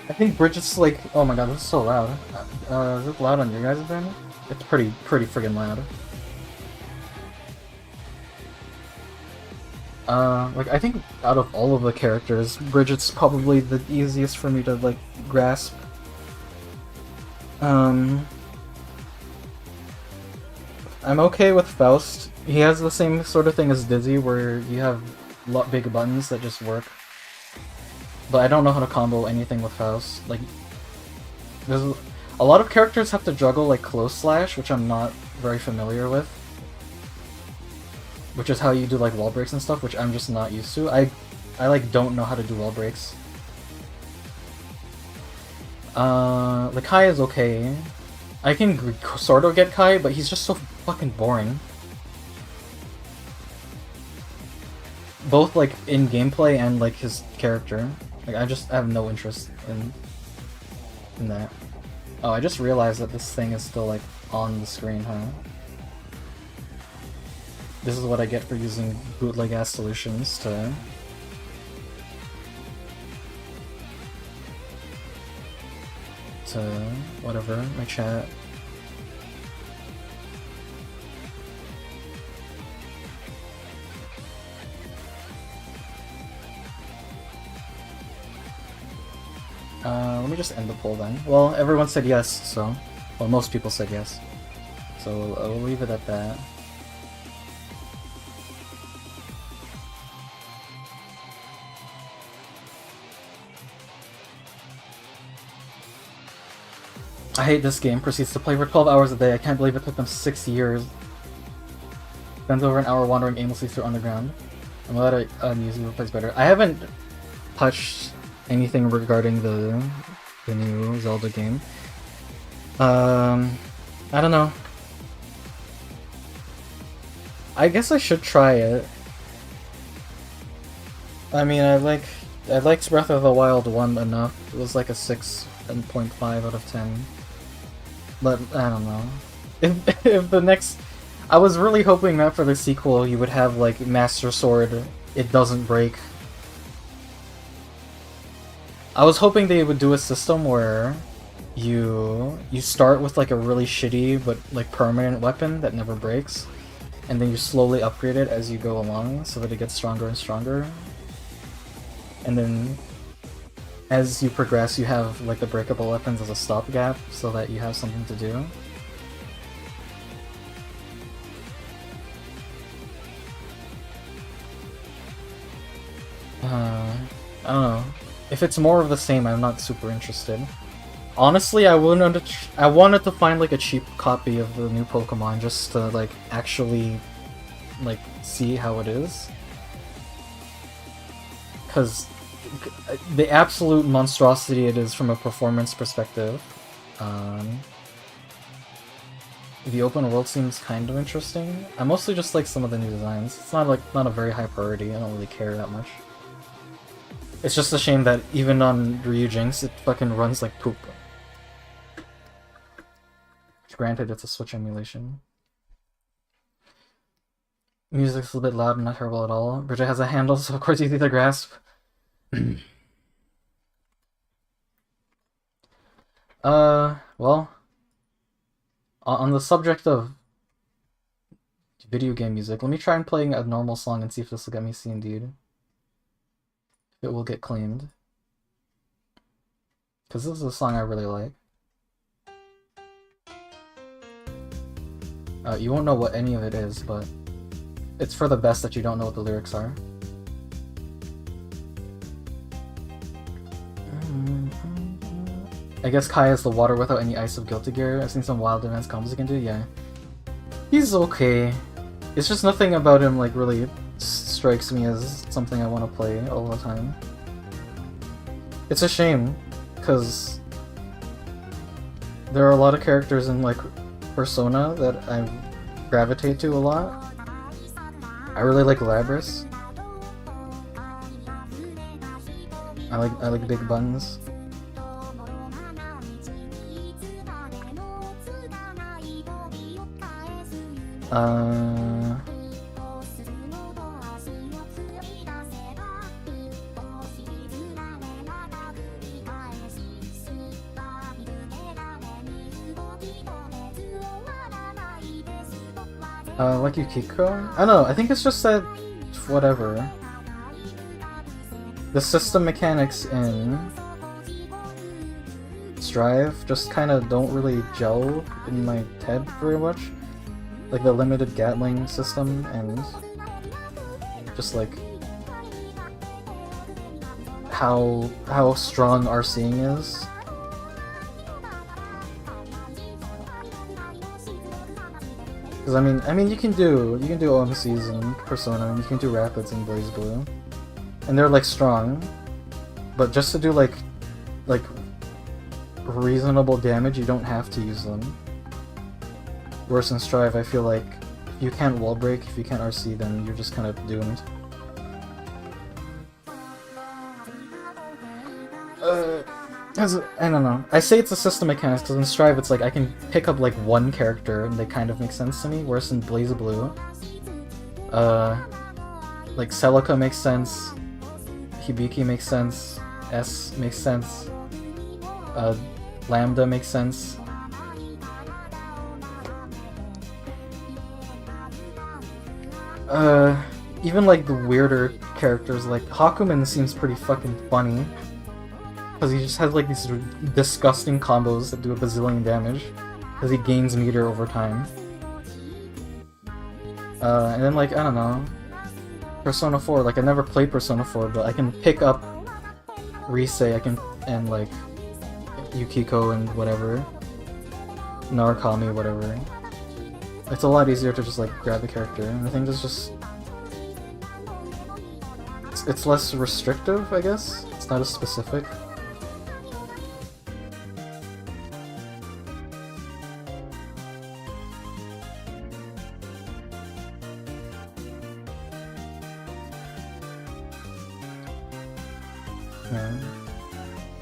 I think Bridget's like, oh my god, this is so loud. Is it loud on your guys' end? It's pretty friggin' loud. Like, I think out of all of the characters, Bridget's probably the easiest for me to, like, grasp. I'm okay with Faust. He has the same sort of thing as Dizzy, where you have big buttons that just work. But I don't know how to combo anything with Faust. Like, there's a lot of characters have to juggle, like, close slash, which I'm not very familiar with. Which is how you do, like, wall breaks and stuff, which I'm just not used to. I like, don't know how to do wall breaks. Like, Kai is okay. I can sort of get Kai, but he's just so fucking boring. Both, like, in gameplay and, like, his character. Like, I just have no interest in that. Oh, I just realized that this thing is still, like, on the screen, huh? This is what I get for using bootleg-ass solutions to... whatever, my chat. Let me just end the poll then. Well, everyone said yes, so... Well, most people said yes. So I'll leave it at that. I hate this game. Proceeds to play for 12 hours a day. I can't believe it took them 6 years. Spends over an hour wandering aimlessly through underground. I'm glad Museum plays better. I haven't touched anything regarding the new Zelda game. I don't know. I guess I should try it. I mean, I liked Breath of the Wild 1 enough. It was like a 6.5 out of 10. But, I don't know. If the next... I was really hoping that for the sequel you would have, like, Master Sword, it doesn't break. I was hoping they would do a system where you start with, like, a really shitty but, like, permanent weapon that never breaks, and then you slowly upgrade it as you go along so that it gets stronger and stronger. And then as you progress, you have, like, the breakable weapons as a stopgap, so that you have something to do. I don't know. If it's more of the same, I'm not super interested. Honestly, I wanted to find, like, a cheap copy of the new Pokemon just to, like, actually, like, see how it is. Because the absolute monstrosity it is from a performance perspective. The open world seems kind of interesting. I mostly just like some of the new designs. It's not a very high priority. I don't really care that much. It's just a shame that even on Ryujinx, it fucking runs like poop. Granted, it's a Switch emulation. Music's a little bit loud and not terrible at all. Bridget has a handle, so of course you either grasp. Well, on the subject of video game music, let me try and play a normal song and see if this will get me seen, dude. If it will get claimed. Because this is a song I really like. You won't know what any of it is, but it's for the best that you don't know what the lyrics are. I guess Kai is the water without any ice of Guilty Gear. I've seen some wild advanced combos he can do, yeah. He's okay. It's just nothing about him, like, really strikes me as something I want to play all the time. It's a shame, because there are a lot of characters in like Persona that I gravitate to a lot. I really like Labris. I like big buns. Like Yukiko? I don't know, I think it's just that, whatever. The system mechanics in Strive just kind of don't really gel in my head very much. Like the limited Gatling system and just like how strong our seeing is. Because I mean you can do OMCs in Persona and you can do Rapids in BlazBlue. And they're like strong, but just to do like reasonable damage, you don't have to use them. Whereas in Strive, I feel like if you can't wall break, if you can't RC, then you're just kind of doomed. I don't know. I say it's a system mechanics because in Strive it's like I can pick up like one character and they kind of make sense to me. Whereas in BlazBlue, like Celica makes sense. Hibiki makes sense, S makes sense, Lambda makes sense. Even like the weirder characters, like Hakumen seems pretty fucking funny. Because he just has like these disgusting combos that do a bazillion damage. Because he gains meter over time. And then like, I don't know. Persona 4, like I never played Persona 4, but I can pick up Rise, and like Yukiko and whatever, Narukami, whatever. It's a lot easier to just like grab a character, and I think it's just it's less restrictive, I guess. It's not as specific. Man,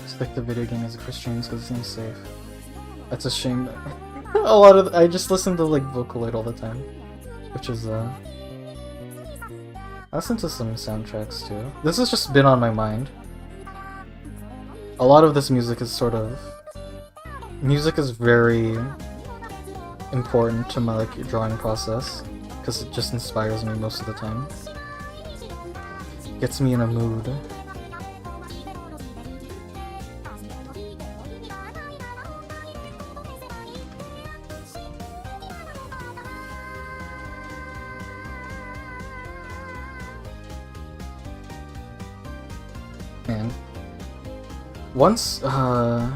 stick the video game as a Christian because it seems safe. That's a shame. A lot of I just listen to like Vocaloid all the time, which is I listen to some soundtracks too. This has just been on my mind. A lot of this music is very important to my like drawing process because it just inspires me most of the time. Gets me in a mood. Man. Once, I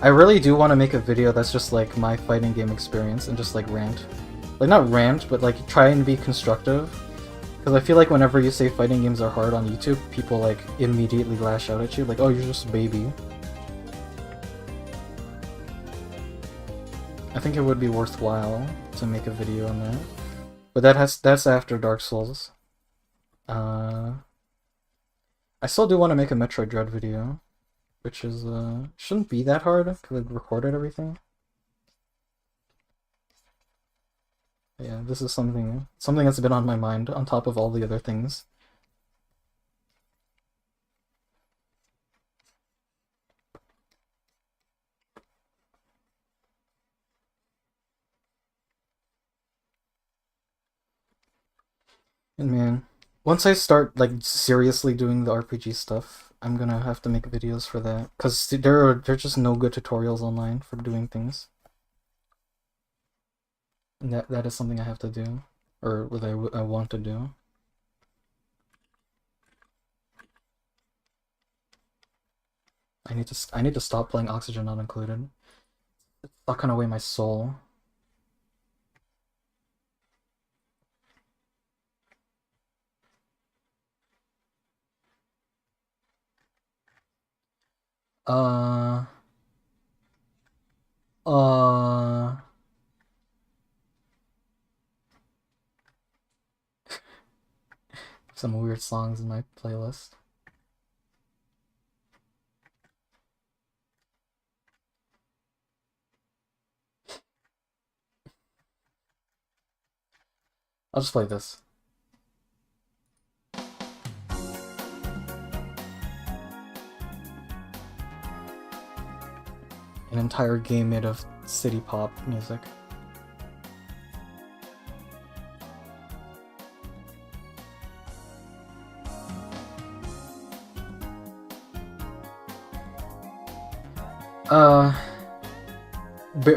really do want to make a video that's just like my fighting game experience and just like rant. Like not rant, but like try and be constructive. Because I feel like whenever you say fighting games are hard on YouTube, people like immediately lash out at you, like, oh, you're just a baby. I think it would be worthwhile to make a video on that. But that's after Dark Souls. I still do want to make a Metroid Dread video, which is, shouldn't be that hard, because I've recorded everything. But yeah, this is something that's been on my mind, on top of all the other things. And man, once I start like seriously doing the RPG stuff, I'm gonna have to make videos for that, because there's just no good tutorials online for doing things. And that is something I have to do, or what I want to do. I need to stop playing Oxygen Not Included. It's sucking away my soul. Uh... Uh... Some weird songs in my playlist. I'll just play this. An entire game made of city pop music.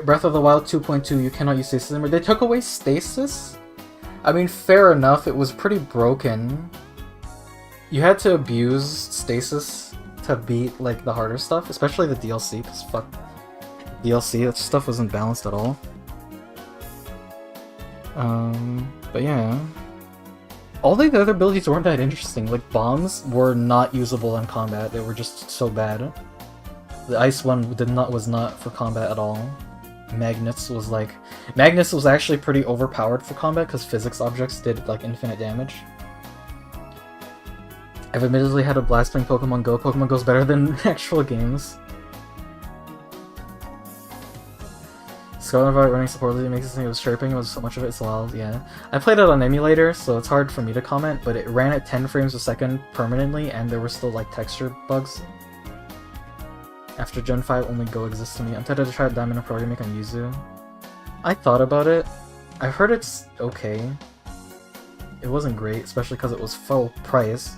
Breath of the Wild 2.2, you cannot use stasis anymore. They took away stasis? I mean, fair enough, it was pretty broken. You had to abuse stasis to beat, like, the harder stuff, especially the DLC, because fuck, DLC, that stuff wasn't balanced at all. But yeah. All the other abilities weren't that interesting. Like, bombs were not usable in combat, they were just so bad. The ice one was not for combat at all. Magnus was actually pretty overpowered for combat because physics objects did like infinite damage. I've admittedly had a blast playing Pokemon Go. Pokemon Go's better than actual games. Scarlet Violet running supposedly makes it seem it was chirping, it was so much of it, so wild, yeah. I played it on emulator, so it's hard for me to comment, but it ran at 10 frames a second permanently, and there were still like texture bugs. After Gen 5, only Go exists to me. I'm tempted to try Diamond and Pro Remake on Yuzu. I thought about it. I heard it's okay. It wasn't great, especially because it was full price.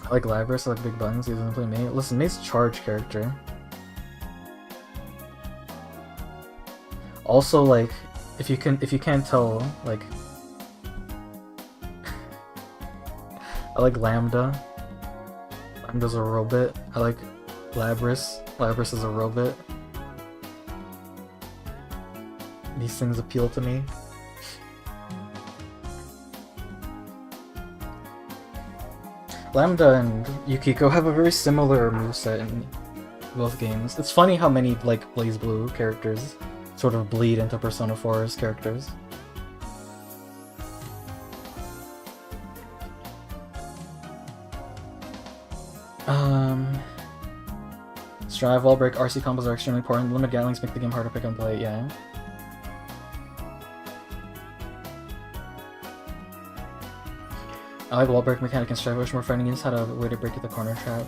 I like Labras, I like Big Buttons, even play May. Listen, May's charge character. Also, like, if you can't tell, like, I like Lambda. Lambda's a robot. I like Labras. Labras is a robot. These things appeal to me. Lambda and Yukiko have a very similar moveset in both games. It's funny how many, like, BlazBlue characters sort of bleed into Persona 4's characters. Strive, wall break, RC combos are extremely important. Limit Gatlings make the game hard to pick and play, yeah. I like wall break mechanic and Strive. I wish more fighting games had a way to break through the corner trap.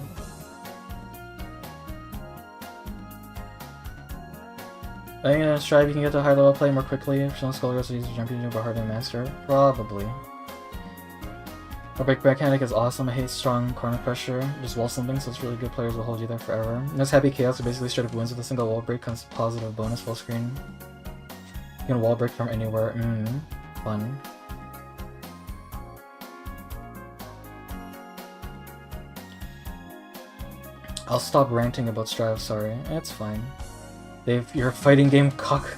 I think Strive you can get to high level play more quickly. If some Skull goes to use a jump, you know, but hard to master. Probably. Wall break mechanic is awesome. I hate strong corner pressure. Just wall something, so it's really good. Players will hold you there forever. And this Happy Chaos are basically straight up wins with a single wall break. Comes positive bonus full screen. You can wall break from anywhere. Fun. I'll stop ranting about Strive, sorry. It's fine. You're a fighting game cuck.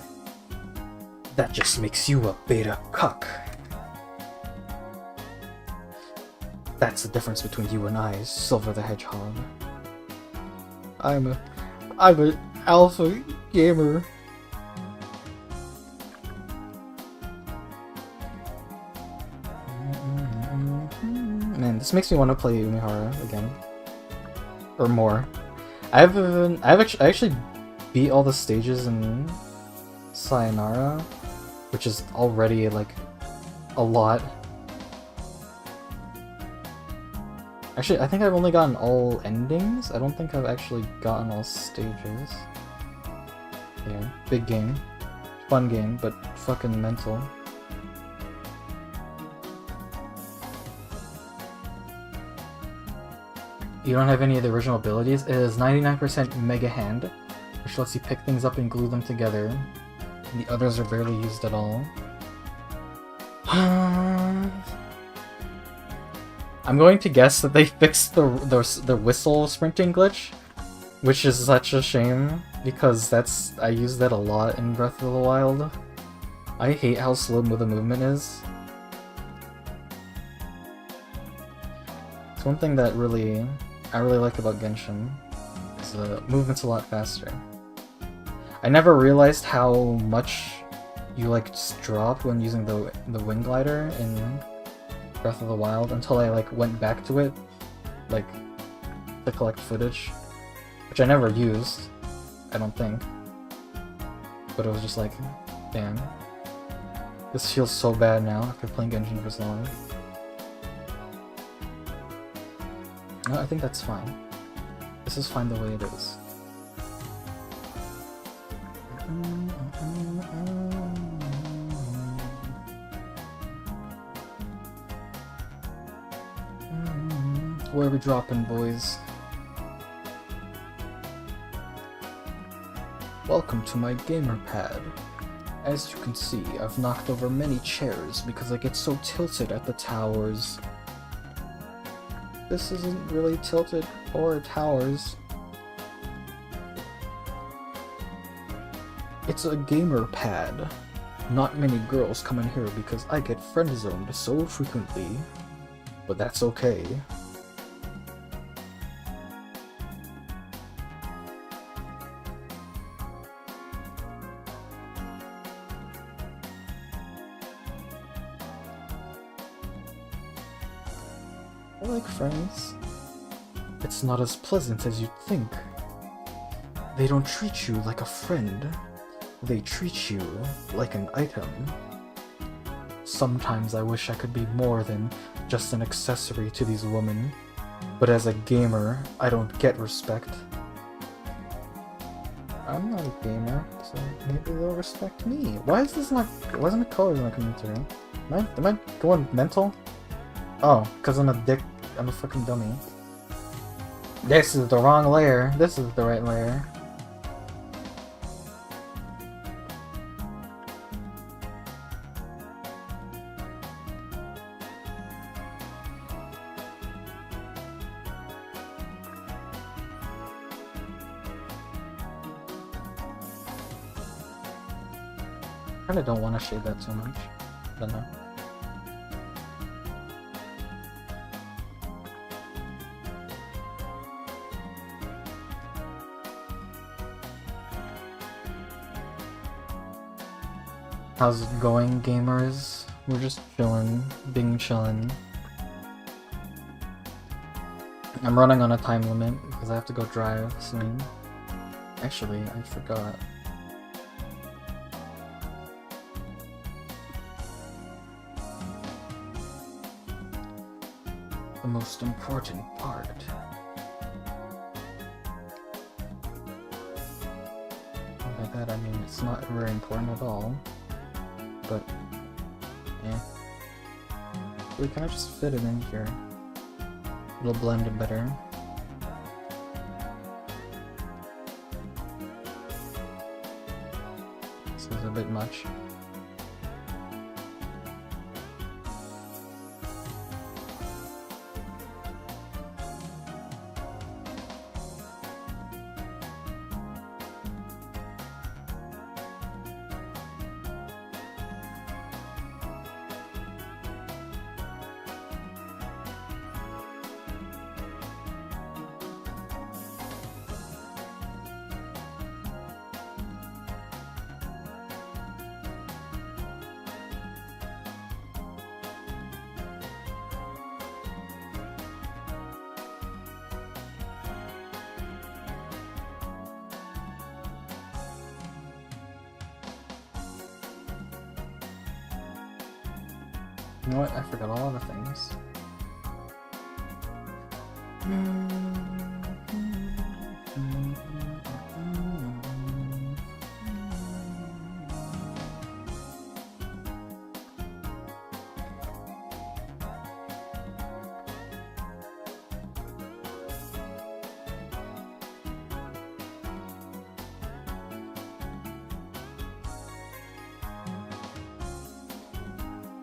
That just makes you a beta cuck. That's the difference between you and I, Silver the Hedgehog. I'm an alpha gamer. Man, this makes me want to play Umihara again. Or more. I actually beat all the stages in Sayonara, which is already like a lot. Actually, I think I've only gotten all endings. I don't think I've actually gotten all stages. Yeah, big game. Fun game, but fucking mental. You don't have any of the original abilities. It is 99% Mega Hand, which lets you pick things up and glue them together. And the others are barely used at all. I'm going to guess that they fixed the whistle sprinting glitch, which is such a shame, because I use that a lot in Breath of the Wild. I hate how slow the movement is. It's one thing that really I really like about Genshin is the movement's a lot faster. I never realized how much you like just drop when using the wing glider in Breath of the Wild until I like went back to it, like to collect footage, which I never used, I don't think. But it was just like, damn, this feels so bad now after playing Genshin for so long. No, I think that's fine. This is fine the way it is. Where are we dropping, boys? Welcome to my gamer pad. As you can see, I've knocked over many chairs because I get so tilted at the towers. This isn't really tilted or towers. It's a gamer pad. Not many girls come in here because I get friend-zoned so frequently. But that's okay. I like friends. It's not as pleasant as you'd think. They don't treat you like a friend. They treat you like an item. Sometimes I wish I could be more than just an accessory to these women, but as a gamer, I don't get respect. I'm not a gamer, so maybe they'll respect me. Why is this not? Why isn't the colors not coming through? Am I going mental? Oh, because I'm a dick. I'm a fucking dummy. This is the wrong layer. This is the right layer. I kinda don't want to shade that too much. I don't know. How's it going, gamers? We're just chillin', being chillin'. I'm running on a time limit because I have to go drive soon. Actually, I forgot. The most important part. By that I mean it's not very important at all. But, yeah. We can just fit it in here. It'll blend it better. This is a bit much. You know what? I forgot a lot of things.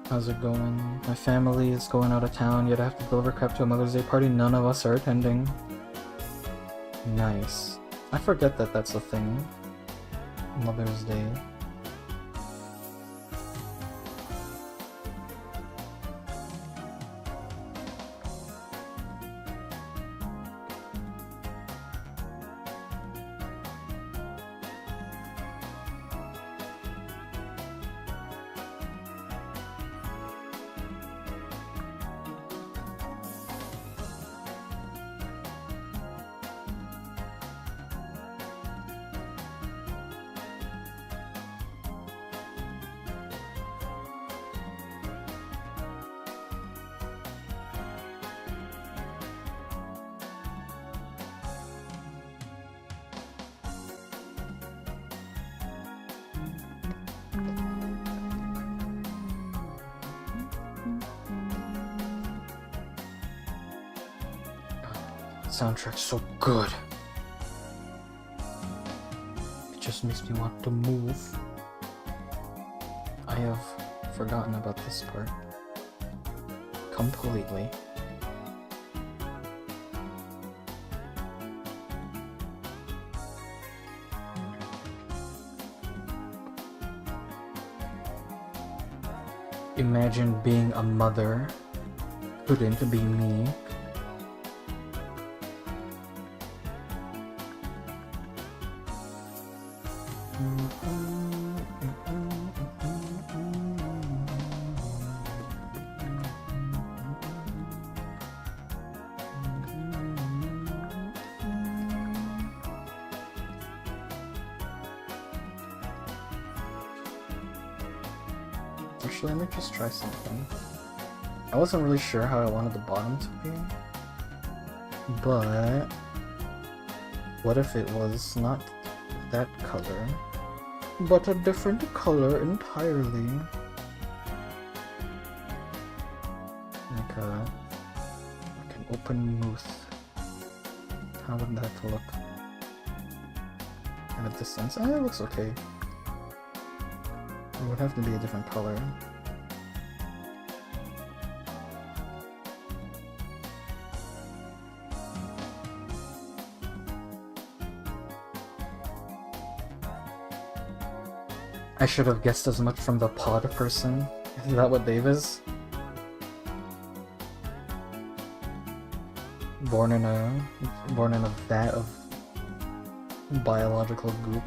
How's it going? My family is going out of town, yet I have to deliver crap to a Mother's Day party none of us are attending. Nice. I forget that that's a thing. Mother's Day. Soundtrack's so good. It just makes me want to move. I have forgotten about this part completely. Imagine being a mother. Couldn't be me. Actually, let me just try something. I wasn't really sure how I wanted the bottom to be, but what if it was not that color, but a different color entirely? Like an open mouth. How would that look? At a distance? It looks okay. It would have to be a different color. I should have guessed as much from the pod person. Is that what Dave is? Born in a vat of biological goop.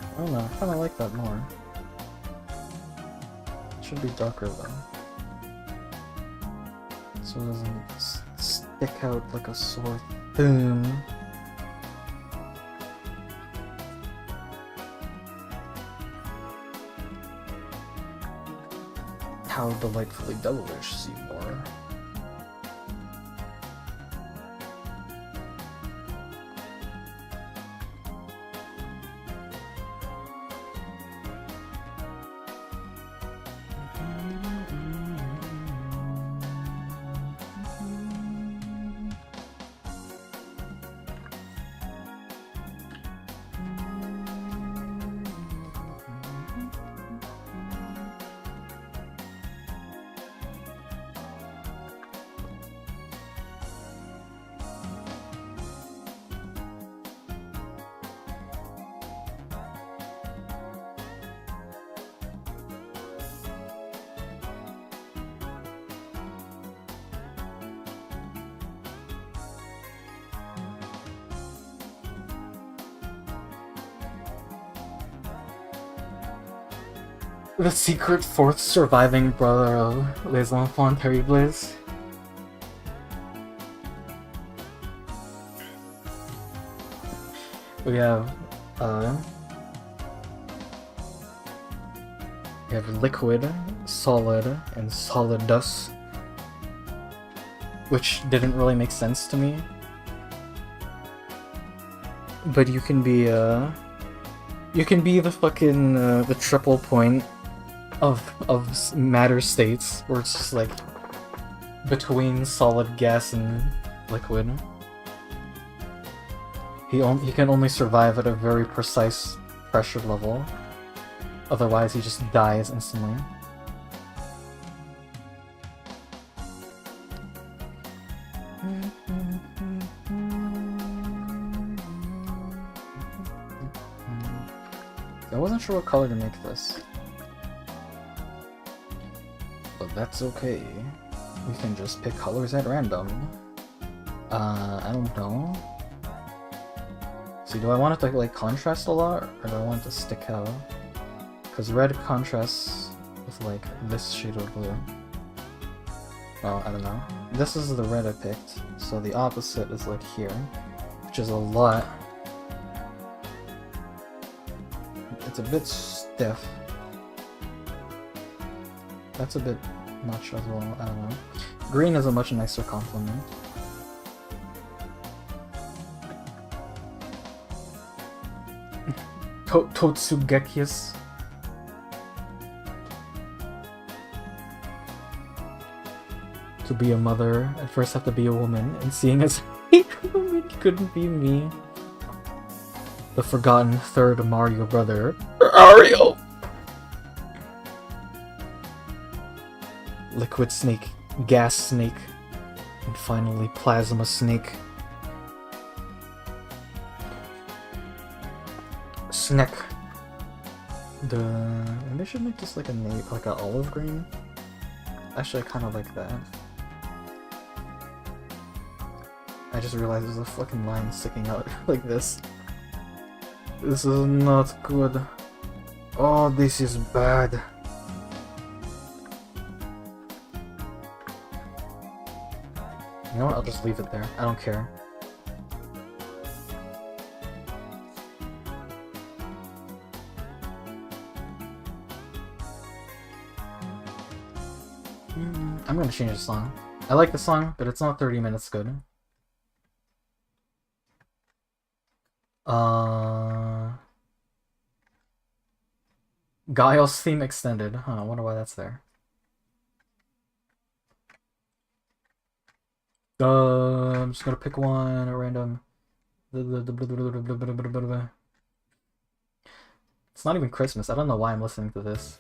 I don't know, I kinda like that more. It should be darker though. So it doesn't stick out like a sore thumb. How delightfully devilish, Seymour. The secret fourth surviving brother of Les Enfants Terribles. We have liquid, solid, and solidus, which didn't really make sense to me. But you can be the fucking the triple point of matter states, where it's just like between solid, gas, and liquid. He can only survive at a very precise pressure level, otherwise he just dies instantly. I wasn't sure what color to make this, but that's okay. We can just pick colors at random. I don't know. See, do I want it to like contrast a lot, or do I want it to stick out? Because red contrasts with like this shade of blue. Well, I don't know. This is the red I picked, so the opposite is like here, which is a lot. It's a bit stiff. That's a bit much as well, I don't know. Green is a much nicer complement. Totsugekius. To be a mother, at first have to be a woman, and seeing as it couldn't be me. The forgotten third Mario brother. Mario! Liquid Snake, Gas Snake, and finally Plasma Snake. Snack. And they should make this like like an olive green. Actually, I kind of like that. I just realized there's a fucking line sticking out like this. This is not good. Oh, this is bad. You know what? I'll just leave it there. I don't care. I'm gonna change the song. I like the song, but it's not 30 minutes good. Guile's theme extended. Huh, I wonder why that's there. I'm just gonna pick one at random. It's not even Christmas. I don't know why I'm listening to this.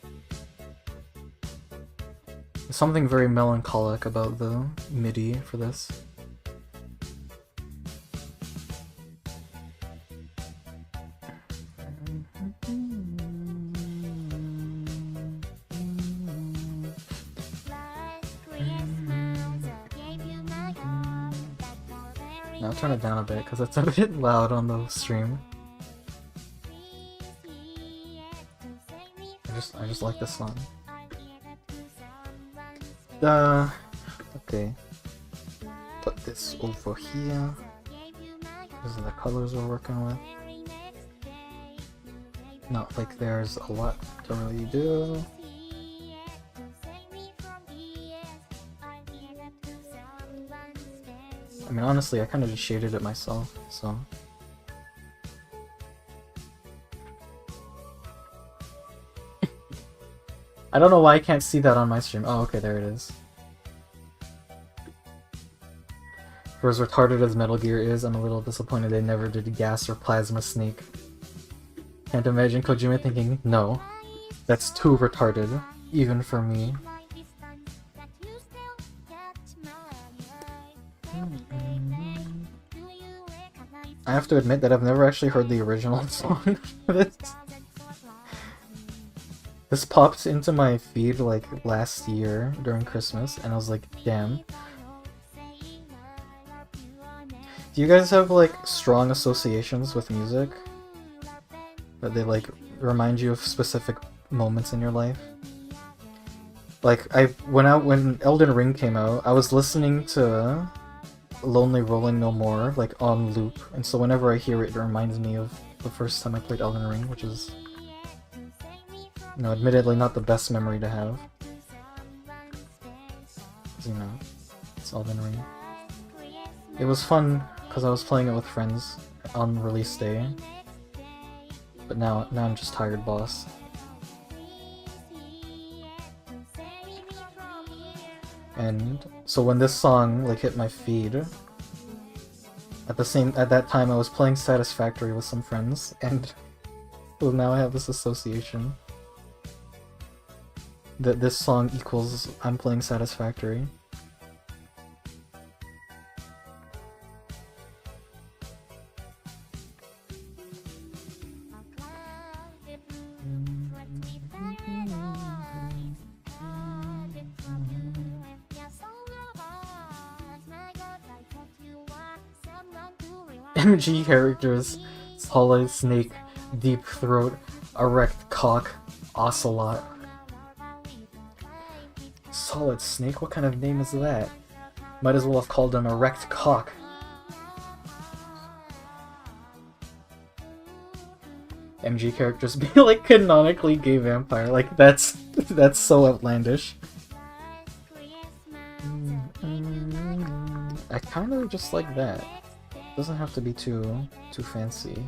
There's something very melancholic about the MIDI for this. Now I'll turn it down a bit because it's a bit loud on the stream. I just like this song. Okay. Put this over here. These are the colors we're working with. Not like there's a lot to really do. I mean, honestly, I kind of just shaded it myself, so... I don't know why I can't see that on my stream. Oh, okay, there it is. For as retarded as Metal Gear is, I'm a little disappointed they never did Gas or Plasma Snake. Can't imagine Kojima thinking, no, that's too retarded, even for me. I have to admit that I've never actually heard the original song for this. This popped into my feed like last year during Christmas, and I was like, damn. Do you guys have like strong associations with music? That they like remind you of specific moments in your life? Like when Elden Ring came out, I was listening to Lonely Rolling No More like on loop, and so whenever I hear it, it reminds me of the first time I played Elden Ring, which is, you know, admittedly not the best memory to have. 'Cause, you know, it's Elden Ring. It was fun because I was playing it with friends on release day. But now I'm just tired, boss. And so when this song like hit my feed, at that time I was playing Satisfactory with some friends, and so now I have this association that this song equals I'm playing Satisfactory. MG characters: Solid Snake, Deep Throat, Erect Cock, Ocelot. Solid Snake? What kind of name is that? Might as well have called him Erect Cock. MG characters be like canonically gay vampire. Like that's so outlandish. I kinda just like that. Doesn't have to be too fancy.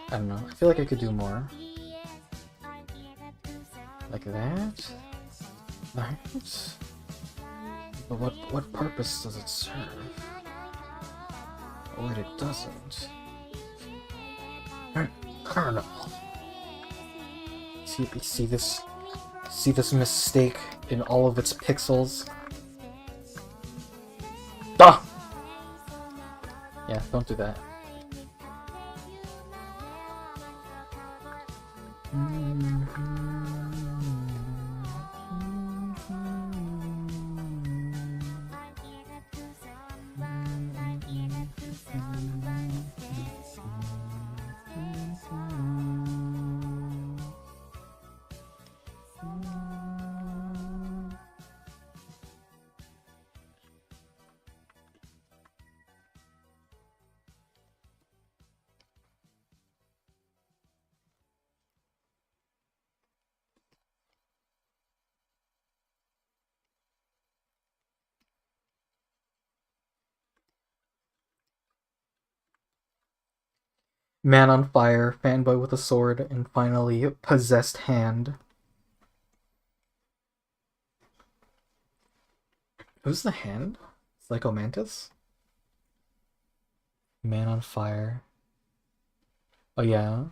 I don't know. I feel like I could do more. Like that? Right? But what purpose does it serve? Oh wait, it doesn't. Colonel. See this mistake in all of its pixels? Ah! Yeah, don't do that. Man on Fire, Fanboy with a Sword, and finally Possessed Hand. Who's the hand? Psychomantis? Man on Fire. Oh yeah.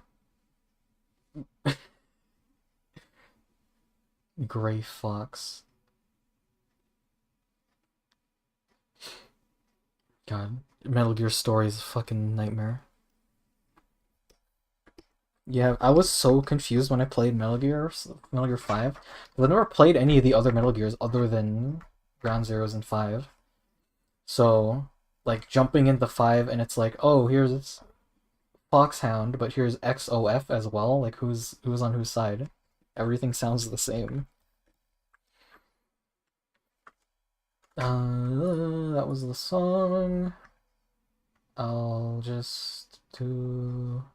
Gray Fox. God, Metal Gear Story is a fucking nightmare. Yeah, I was so confused when I played Metal Gear 5. But I never played any of the other Metal Gears other than Ground Zeroes and 5. So, like, jumping into 5 and it's like, oh, here's Foxhound, but here's XOF as well. Like, who's on whose side? Everything sounds the same. That was the song. I'll just do...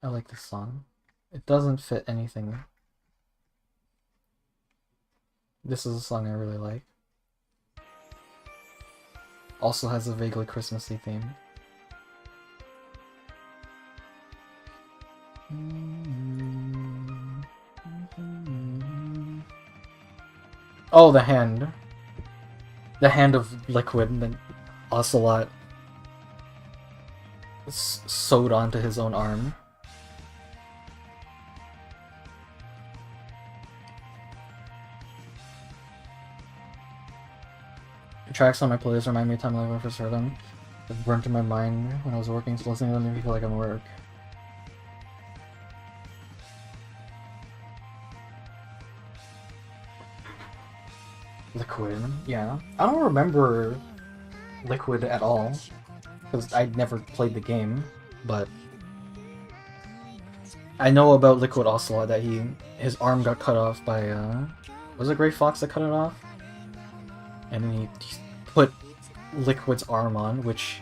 I like this song. It doesn't fit anything. This is a song I really like. Also has a vaguely Christmassy theme. Oh, the hand. The hand of Liquid that Ocelot sewed onto his own arm. Tracks on my playlist remind me of time I first heard them. It burnt in my mind when I was working, so listening to them made me feel like I'm at work. Liquid, yeah. I don't remember Liquid at all, because I'd never played the game, but I know about Liquid Ocelot that his arm got cut off by, was it Gray Fox that cut it off? And then he put Liquid's arm on, which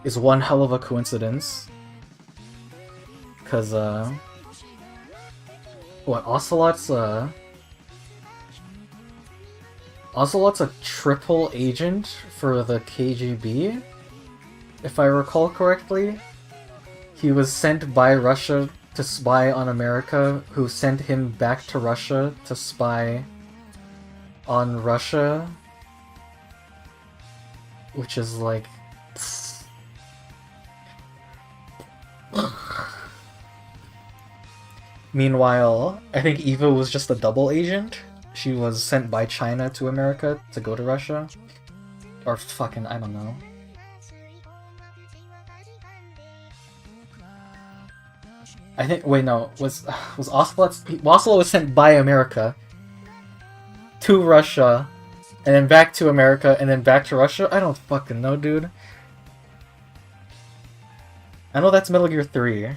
is one hell of a coincidence. Because, what, Ocelot's a triple agent for the KGB, if I recall correctly. He was sent by Russia to spy on America, who sent him back to Russia to spy on Russia. Which is like... Meanwhile, I think Eva was just a double agent. She was sent by China to America to go to Russia. Or fucking, I don't know. I think, wait, no, was Ocelot was sent by America to Russia, and then back to America, and then back to Russia? I don't fucking know, dude. I know that's Metal Gear 3.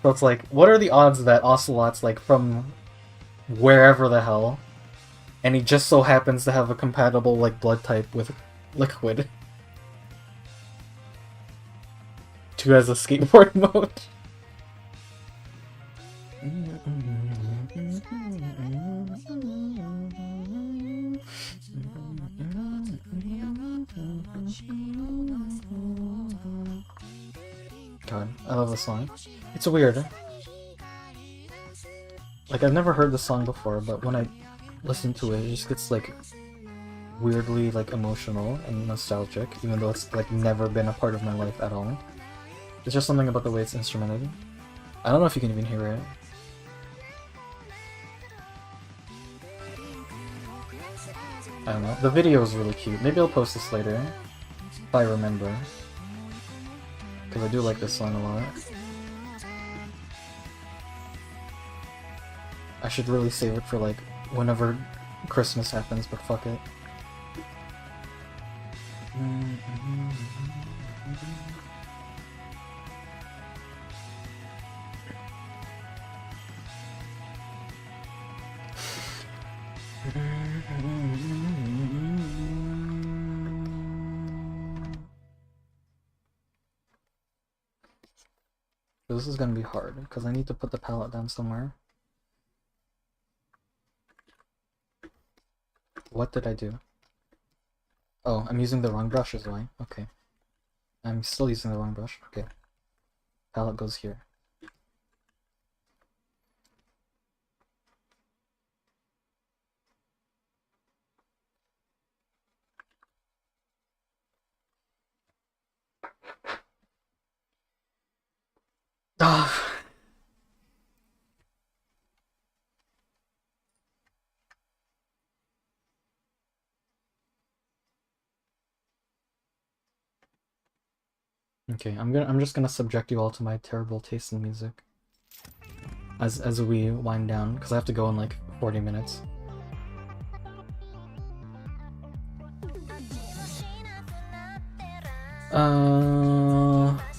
So it's like, what are the odds that Ocelot's, like, from wherever the hell, and he just so happens to have a compatible, like, blood type with Liquid? 2 has a skateboard mode. god, I love this song. It's weird. Like, I've never heard the song before, but when I listen to it, it just gets, like, weirdly, like, emotional and nostalgic, even though it's, like, never been a part of my life at all. It's just something about the way it's instrumented. I don't know if you can even hear it. I don't know. The video is really cute. Maybe I'll post this later, if I remember. Because I do like this song a lot. I should really save it for, like, whenever Christmas happens, but fuck it. This is gonna be hard, because I need to put the palette down somewhere. What did I do? Oh, I'm using the wrong brush is why. Okay. I'm still using the wrong brush. Okay. Palette goes here. Ah. Okay, I'm just gonna subject you all to my terrible taste in music as we wind down, because I have to go in like 40 minutes.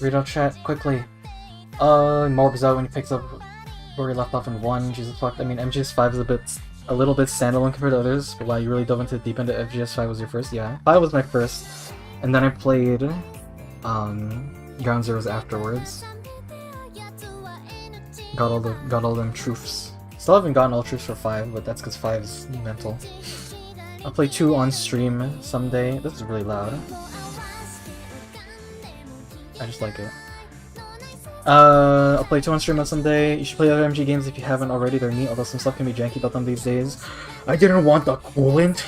Read out chat quickly. Morb's out when he picks up where he left off in 1. Jesus fuck. I mean, MGS5 is a little bit standalone compared to others, but wow, you really dove into the deep end. MGS5 was your first? Yeah. 5 was my first, and then I played Ground Zeroes afterwards. Got all them truths. Still haven't gotten all truths for 5, but that's because 5 is mental. I'll play 2 on stream someday. This is really loud. I just like it. I'll play 2 on stream on someday. You should play other MG games if you haven't already. They're neat, although some stuff can be janky about them these days. I didn't want the coolant!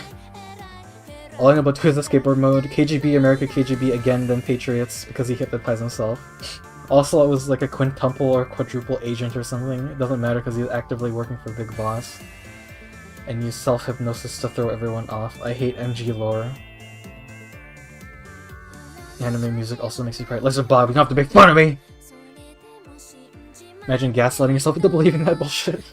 All I know about 2 is the skateboard mode. KGB, America, KGB, again, then Patriots, because he hypnotized himself. Also, it was like a quintuple or quadruple agent or something. It doesn't matter because he's actively working for Big Boss. And use self-hypnosis to throw everyone off. I hate MG lore. Anime music also makes you cry. Listen, Bob, you don't have to make fun of me! Imagine gaslighting yourself into believing that bullshit.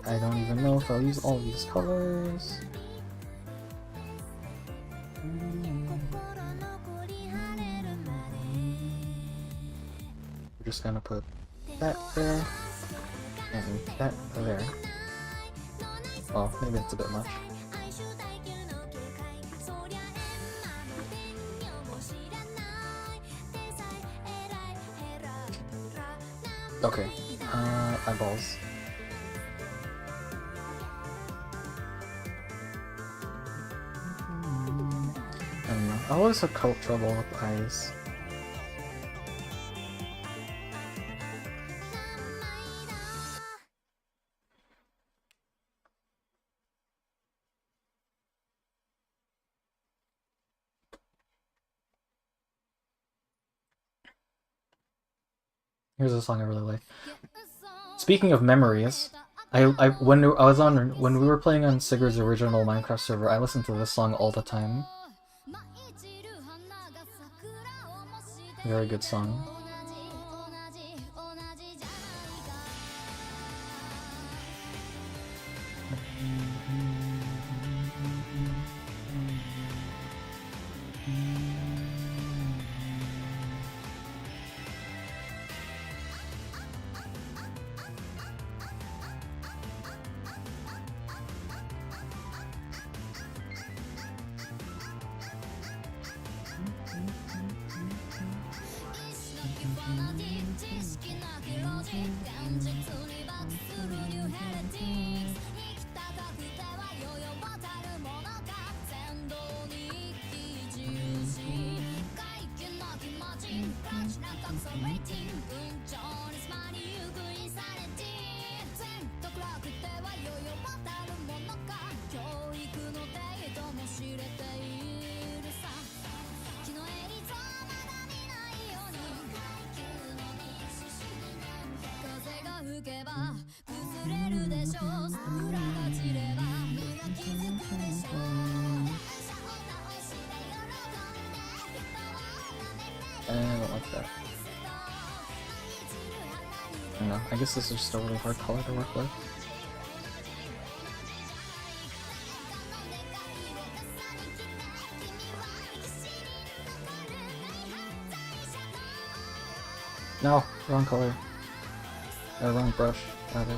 I don't even know if I'll use all these colors. We're just gonna put that there, and that there. Well, maybe it's a bit much. Okay, eyeballs. I don't know. I always have trouble with eyes. Here's a song I really like. Speaking of memories, when we were playing on Sigurd's original Minecraft server, I listened to this song all the time. Very good song. I don't like that. I don't know. I guess this is just a really hard color to work with. No, wrong color. Wrong brush, rather.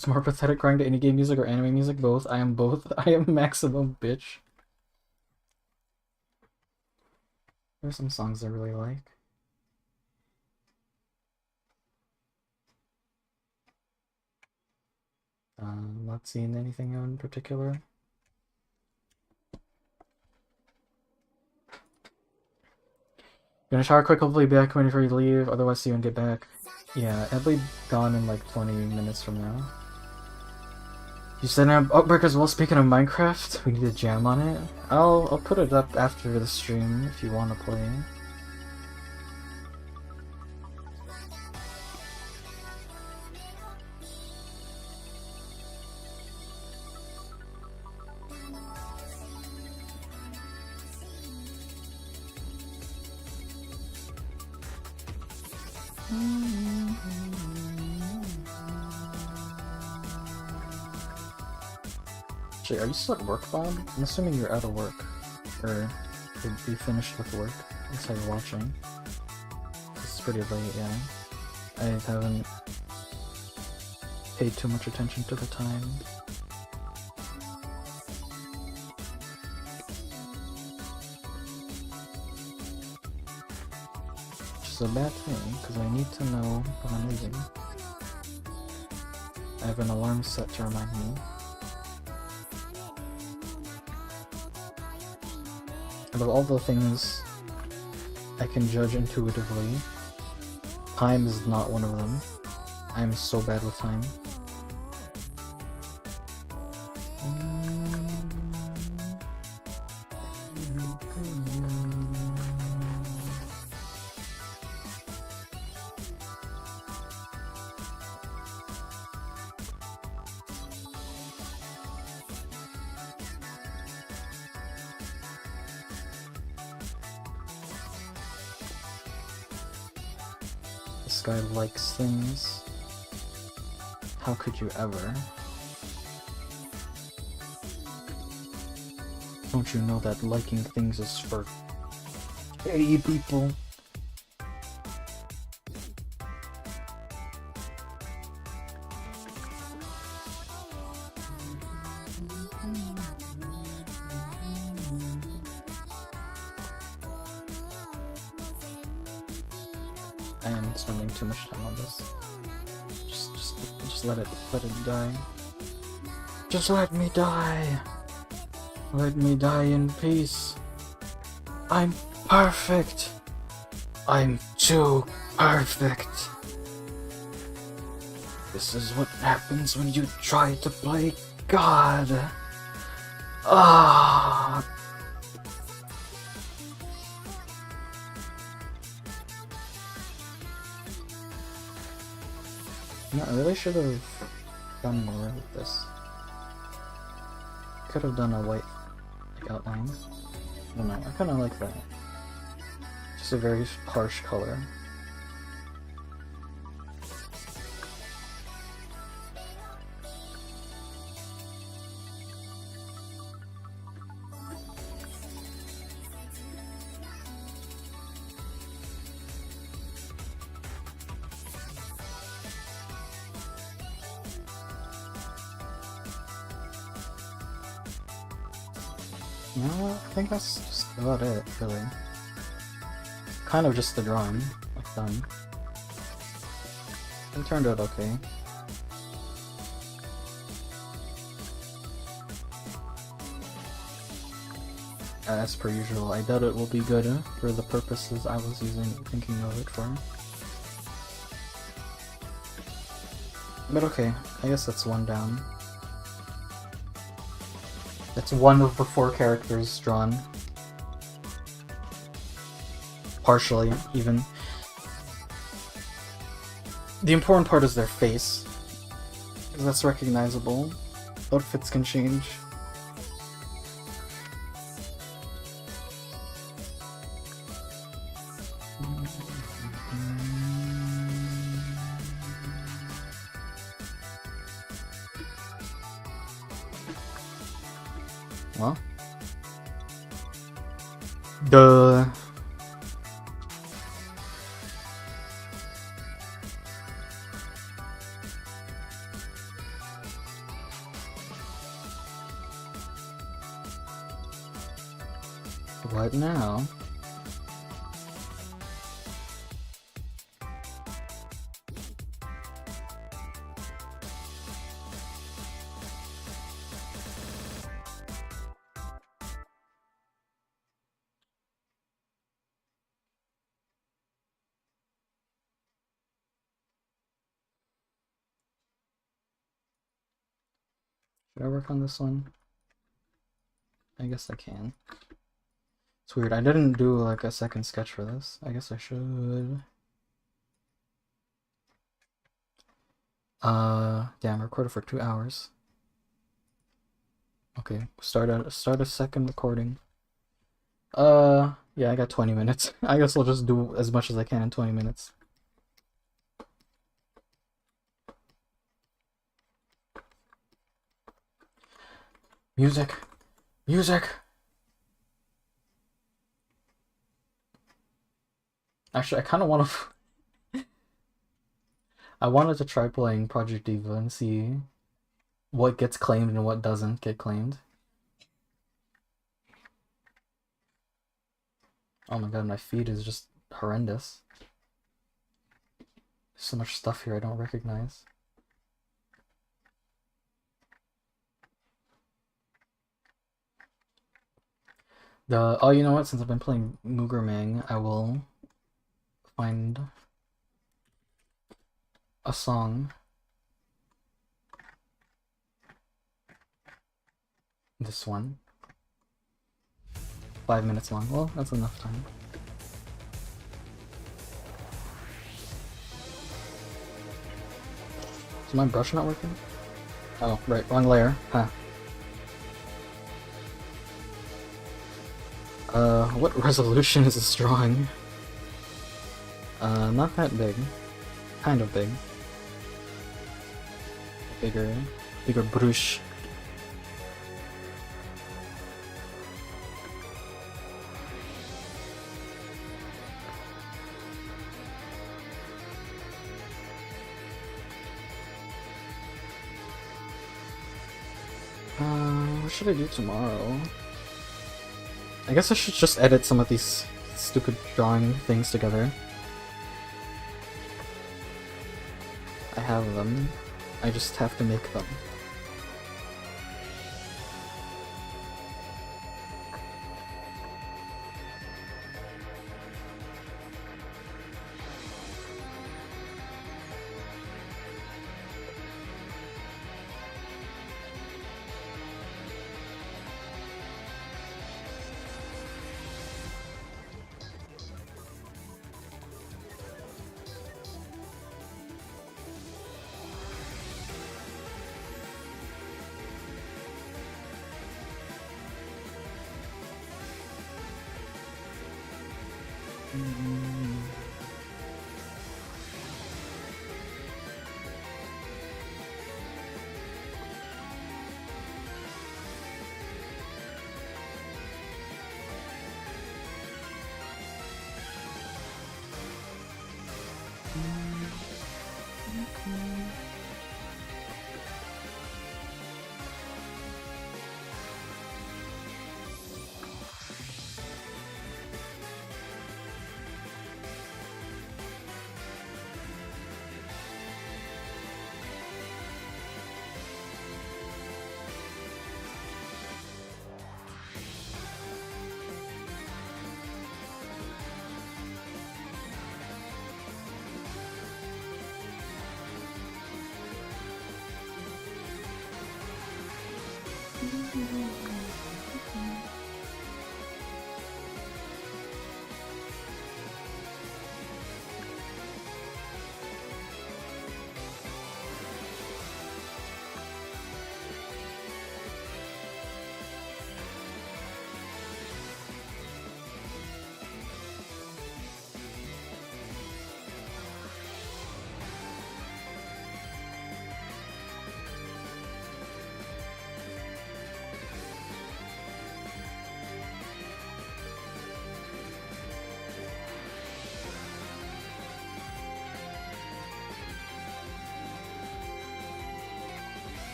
What's more pathetic, crying to indie game music or anime music? Both. I am both. I am maximum bitch. There's some songs I really like. Not seeing anything in particular. Gonna shower quick, hopefully be back before you leave, otherwise see you and get back. Yeah, I'll be gone in like 20 minutes from now. You said Outbreakers, well, speaking of Minecraft, we need a jam on it. I'll put it up after the stream if you want to play. Actually, are you still at work, Bob? I'm assuming you're out of work. Or you'd be finished with work. That's how you're watching. It's pretty late, yeah. I haven't paid too much attention to the time. Which is a bad thing, because I need to know when I'm leaving. I have an alarm set to remind me. Out of all the things I can judge intuitively, time is not one of them. I am so bad with time. This guy likes things. How could you ever? Don't you know that liking things is for gay people? I am spending too much time on this. Just let it die. Just let me die. Let me die in peace. I'm perfect. I'm too perfect. This is what happens when you try to play God. Ah. No, I really should have done more with this. Could have done a white outline. I don't know, I kinda like that. Just a very harsh color. No, I think that's just about it, really. Kind of just the drawing, like done. It turned out okay. As per usual, I doubt it will be good for the purposes I was thinking of it for. But okay, I guess that's one down. That's one of the 4 characters drawn. Partially, even. The important part is their face, because that's recognizable. Outfits can change. Well. Duh. What now? Could I work on this one? I guess I can. It's weird, I didn't do like a second sketch for this. I guess I should. Damn, I recorded for 2 hours. Okay, start a second recording. Yeah, I got 20 minutes. I guess I'll just do as much as I can in 20 minutes. Music! Music! Actually, I kind of want to... I wanted to try playing Project Diva and see what gets claimed and what doesn't get claimed. Oh my god, my feed is just horrendous. There's so much stuff here I don't recognize. Oh, you know what? Since I've been playing Moogermang, I will find a song. This one. 5 minutes long. Well, that's enough time. Is my brush not working? Oh, right, wrong layer. Huh. What resolution is this drawing? Not that big. Kind of big. Bigger brush. What should I do tomorrow? I guess I should just edit some of these stupid drawing things together. I have them. I just have to make them.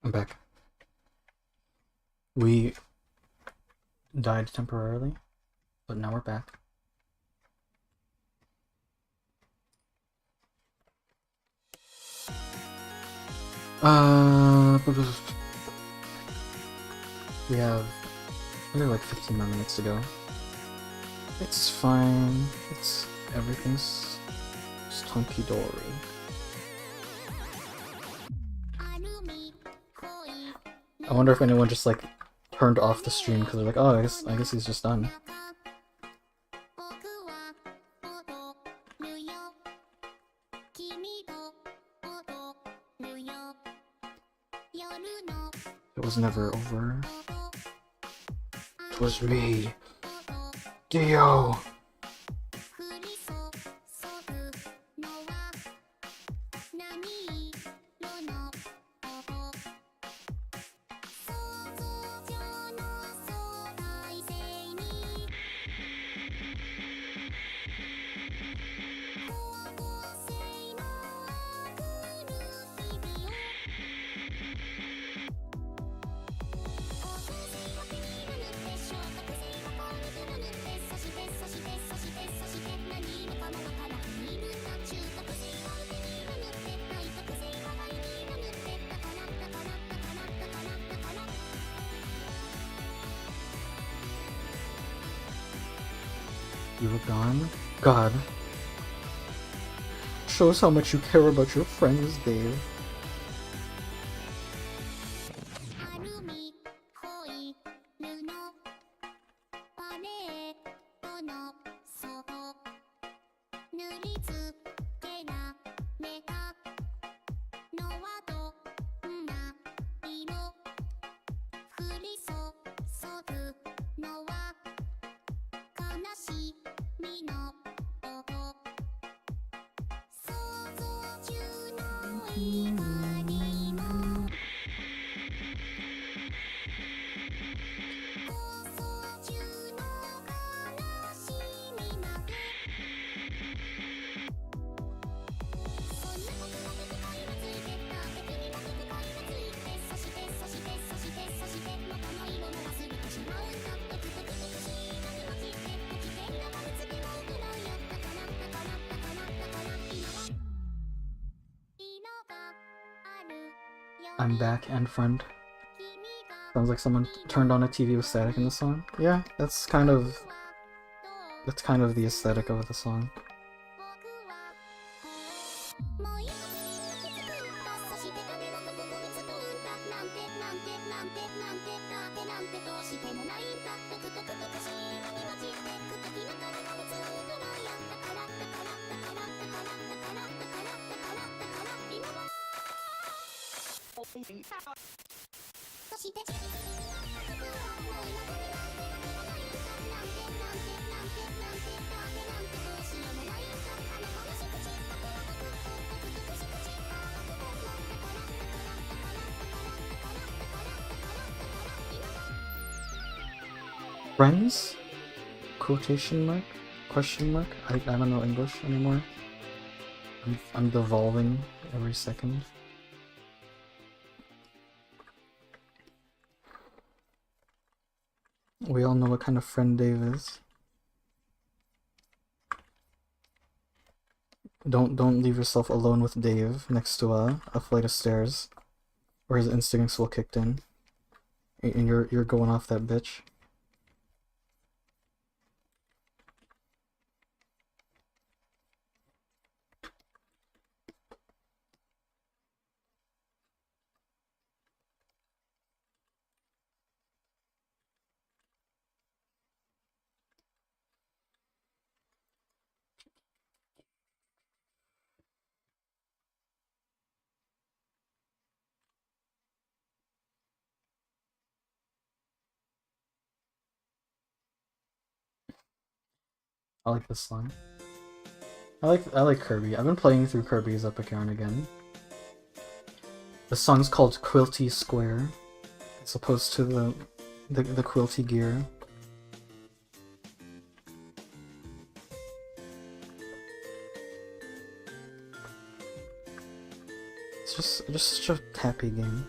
I'm back. We died temporarily, but now we're back. We have like 15 more minutes to go. It's fine. Everything's just hunky-dory. I wonder if anyone just like turned off the stream because they're like, oh, I guess he's just done. It was never over. It was me, Dio. You were gone? God. Shows how much you care about your friends, Dave. I'm back and friend. Sounds like someone turned on a TV with static in the song. Yeah, that's kind of the aesthetic of the song. Friends? Quotation mark? Question mark? I don't know English anymore. I'm devolving every second. We all know what kind of friend Dave is. Don't leave yourself alone with Dave next to a flight of stairs, or his instincts will kick in, and you're going off that bitch. I like this song. I like Kirby. I've been playing through Kirby's Epic Yarn again. The song's called Quilty Square, as opposed to the Quilty Gear. It's just such a happy game.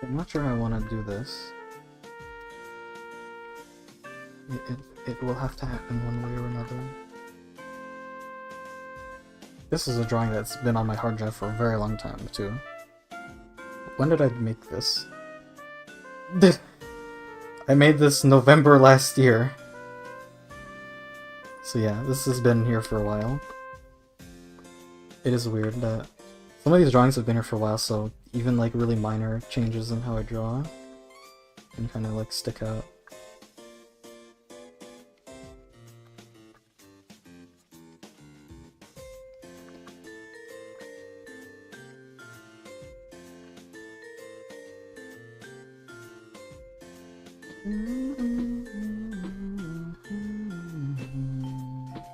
I'm not sure how I want to do this. It will have to happen one way or another. This is a drawing that's been on my hard drive for a very long time, too. When did I make this? I made this November last year. So yeah, this has been here for a while. It is weird that some of these drawings have been here for a while, so even like really minor changes in how I draw can kind of like stick out.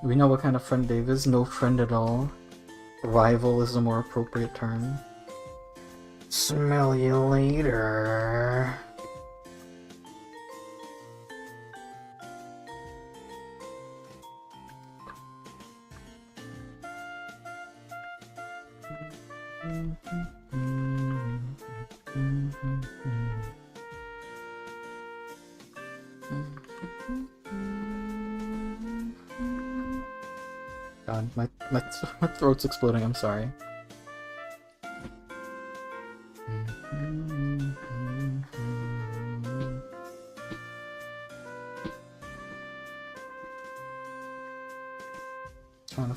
We know what kind of friend Dave is. No friend at all. Rival is a more appropriate term. Smell you later. God, my throat's exploding, I'm sorry. Trying to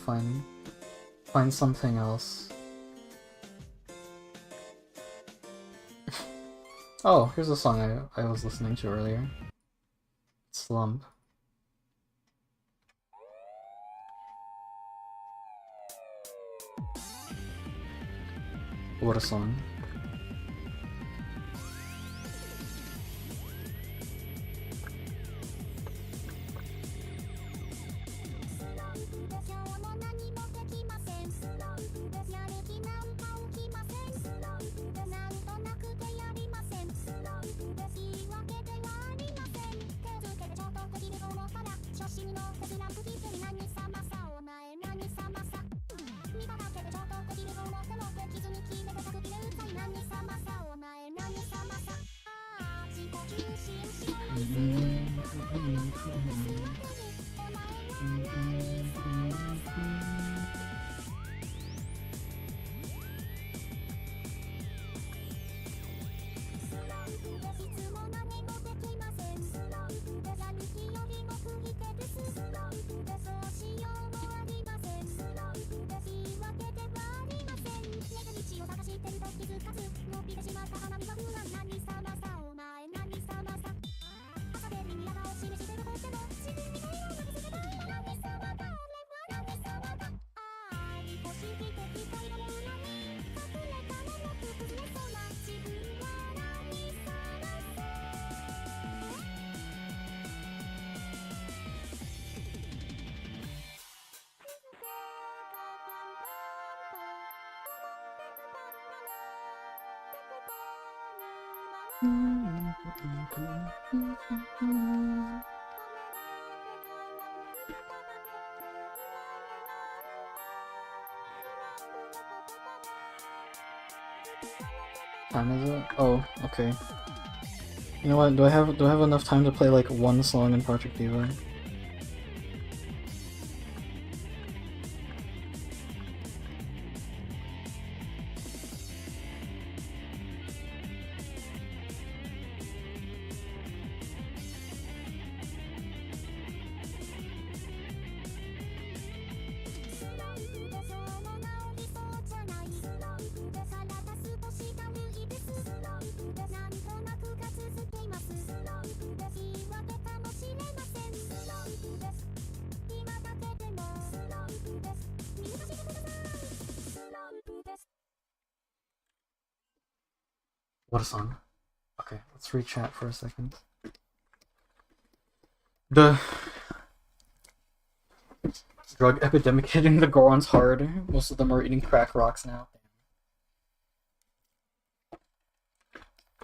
find something else. Oh, here's a song I was listening to earlier. Slump. What a song. Time is it? Oh, okay. You know what? Do I have enough time to play like one song in Project Diva? What a song. Okay, let's re-chat for a second. The drug epidemic hitting the Gorons hard. Most of them are eating crack rocks now.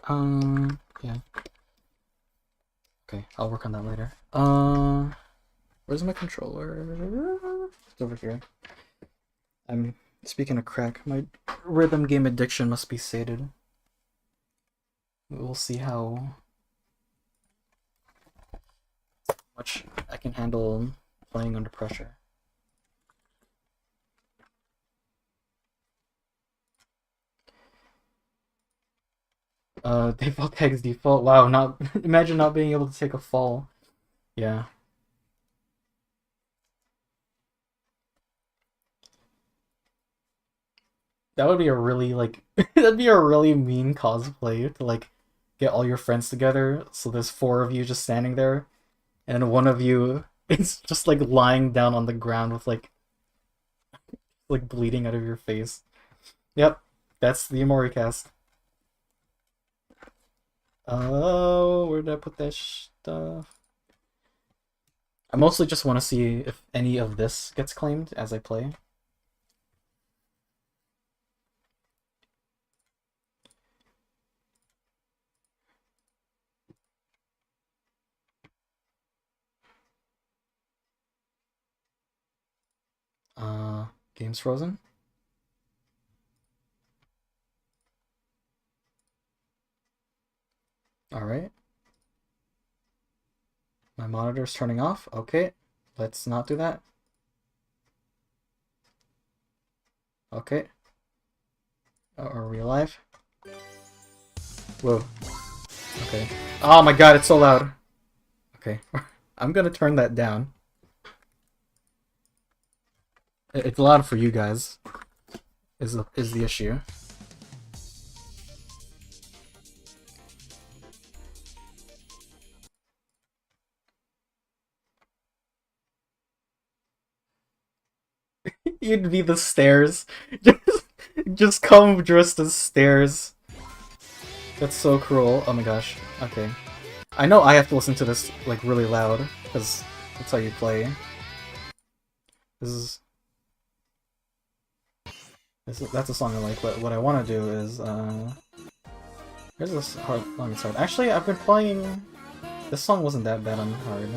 Yeah. Okay, I'll work on that later. Where's my controller? It's over here. I'm speaking of crack. My rhythm game addiction must be sated. We'll see how much I can handle playing under pressure. Default tags default. Wow, not imagine not being able to take a fall. Yeah. That would be a really like that'd be a really mean cosplay to like get all your friends together. So there's four of you just standing there, and one of you is just like lying down on the ground with like bleeding out of your face. Yep, that's the Amori cast. Oh, where did I put that stuff? I mostly just want to see if any of this gets claimed as I play. Game's frozen. Alright. My monitor's turning off. Okay. Let's not do that. Okay. Are we alive? Whoa. Okay. Oh my god, it's so loud. Okay. I'm gonna turn that down. It's loud for you guys. Is the issue. You'd be the stairs. Just come dressed as stairs. That's so cruel. Oh my gosh. Okay. I know I have to listen to this like really loud because that's how you play. This is that's a song I like. But what I want to do is here's this hard on its hard. Actually, I've been playing. This song wasn't that bad on hard.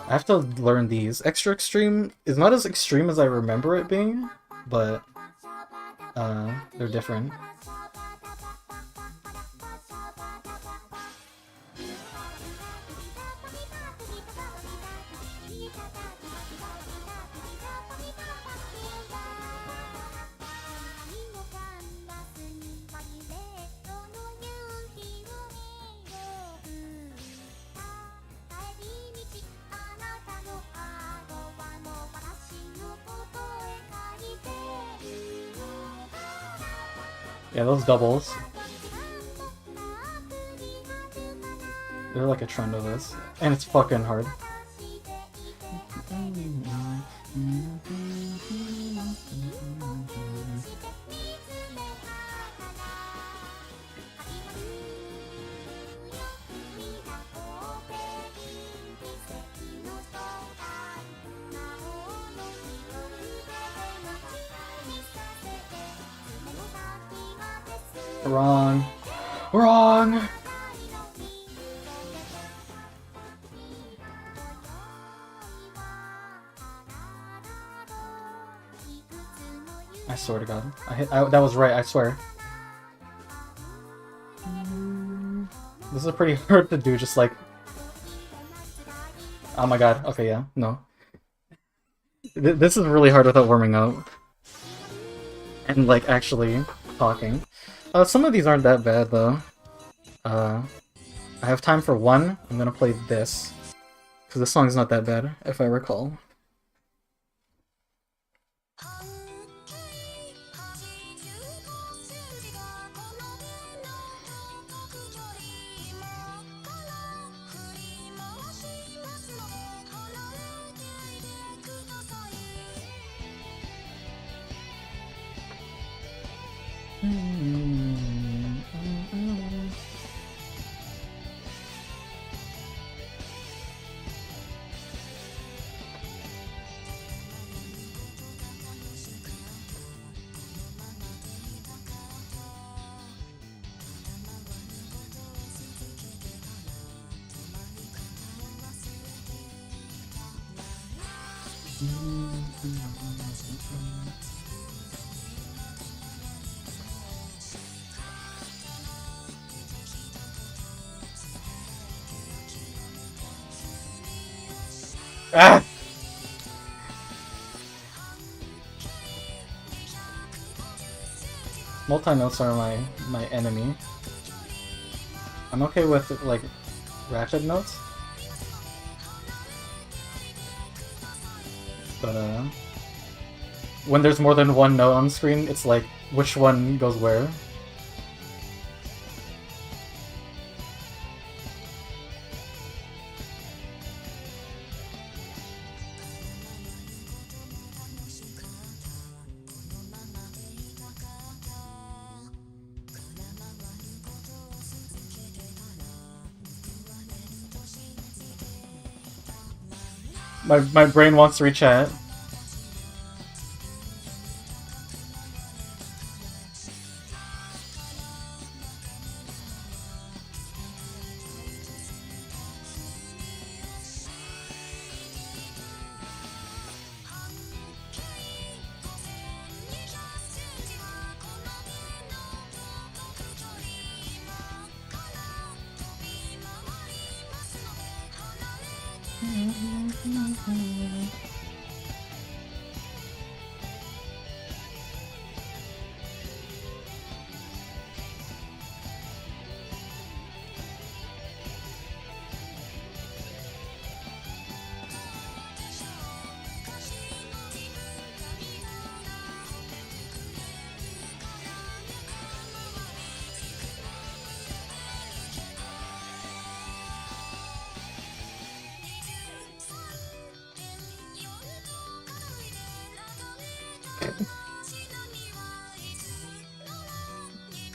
I have to learn these. Extra extreme is not as extreme as I remember it being, but they're different. Yeah, those doubles. They're like a trend of this. And it's fucking hard. Wrong. Wrong! I swear to God. That was right, I swear. This is pretty hard to do, just like... Oh my god, okay, yeah, no. This is really hard without warming up. And, like, actually talking. Some of these aren't that bad, though. I have time for one. I'm gonna play this. Because this song's not that bad, if I recall. Ah! Multi-notes are my enemy. I'm okay with, like, rapid notes. But, when there's more than one note on screen, it's like, which one goes where? My brain wants to rechat.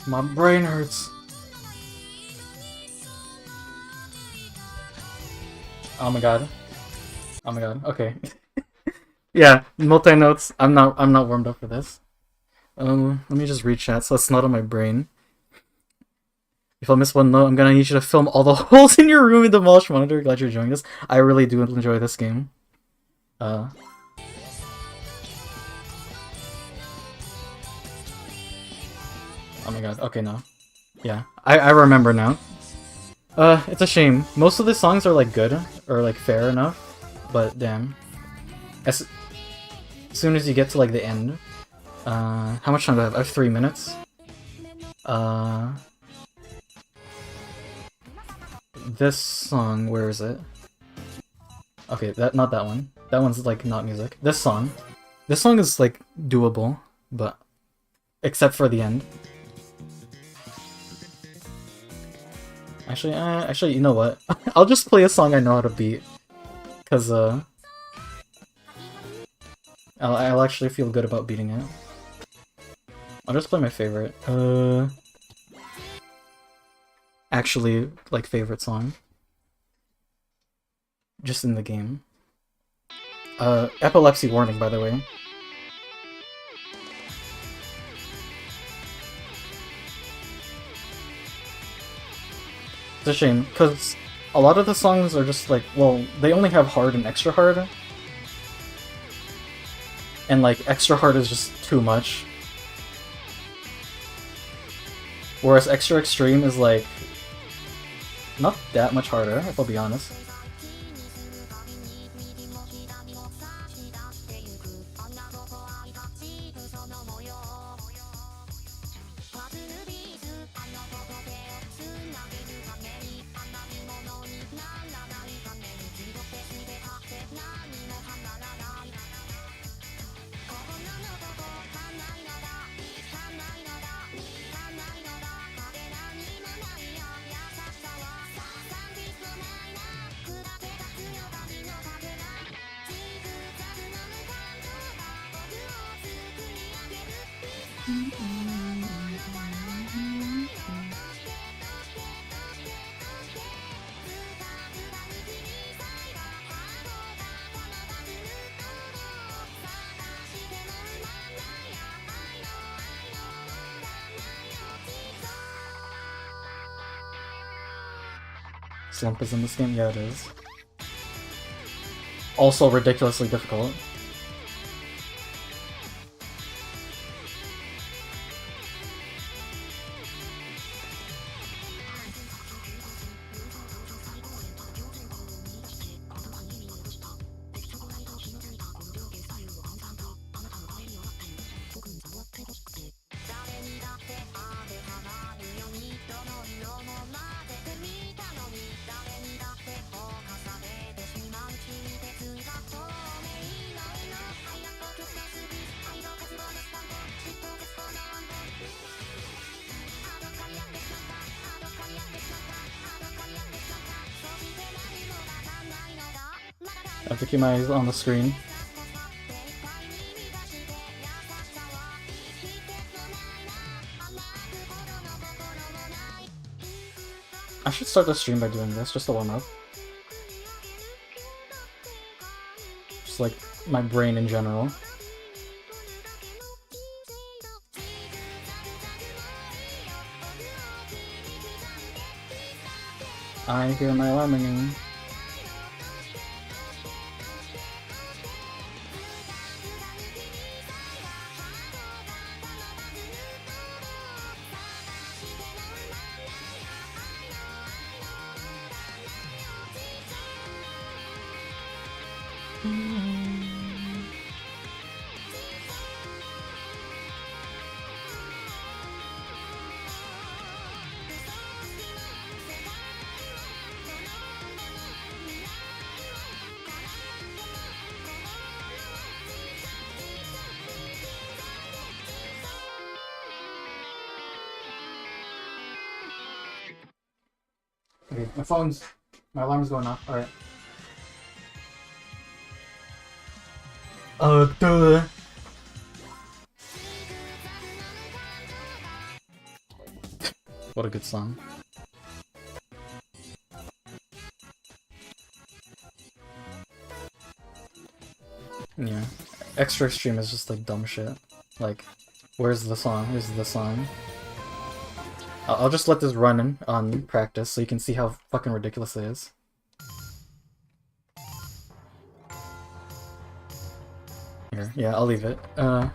My brain hurts. Oh my god. Oh my god. Okay. Yeah, multi-notes. I'm not warmed up for this. Let me just read chat so it's not on my brain. If I miss one note, I'm gonna need you to film all the holes in your room and demolish monitor. Glad you're enjoying this. I really do enjoy this game. Oh my god, okay, no. Yeah, I remember now. It's a shame. Most of the songs are, like, good, or, like, fair enough, but damn. As soon as you get to, like, the end... how much time do I have? I have 3 minutes. This song, where is it? Okay, not that one. That one's, like, not music. This song. This song is, like, doable, but... except for the end. Actually, you know what? I'll just play a song I know how to beat. Cause, I'll actually feel good about beating it. I'll just play my favorite. Actually, like, favorite song. Just in the game. Epilepsy warning, by the way. It's a shame, because a lot of the songs are just like, well, they only have hard and extra hard. And, like, extra hard is just too much. Whereas Extra Extreme is like not that much harder, if I'll be honest. Slump is in this game? Yeah, it is. Also ridiculously difficult. I have to keep my eyes on the screen. I should start the stream by doing this, just to warm up. Just like my brain in general. I hear my alarm ringing. Okay, my alarm's going off. Alright. Duh. What a good song. Yeah. Extra Extreme is just like dumb shit. Like, where's the song? Where's the song? I'll just let this run on practice so you can see how fucking ridiculous it is. Here, yeah, I'll leave it. So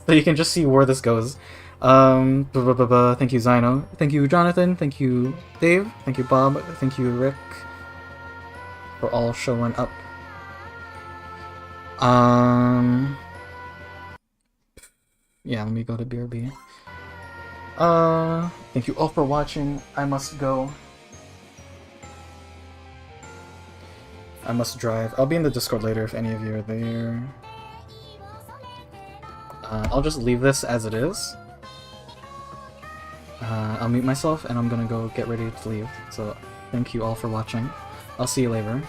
you can just see where this goes. Thank you, Zyno. Thank you, Jonathan. Thank you, Dave. Thank you, Bob. Thank you, Rick. For all showing up. Yeah, let me go to BRB. Thank you all for watching. I must go. I must drive. I'll be in the Discord later if any of you are there. I'll just leave this as it is. I'll mute myself and I'm gonna go get ready to leave. So, thank you all for watching. I'll see you later.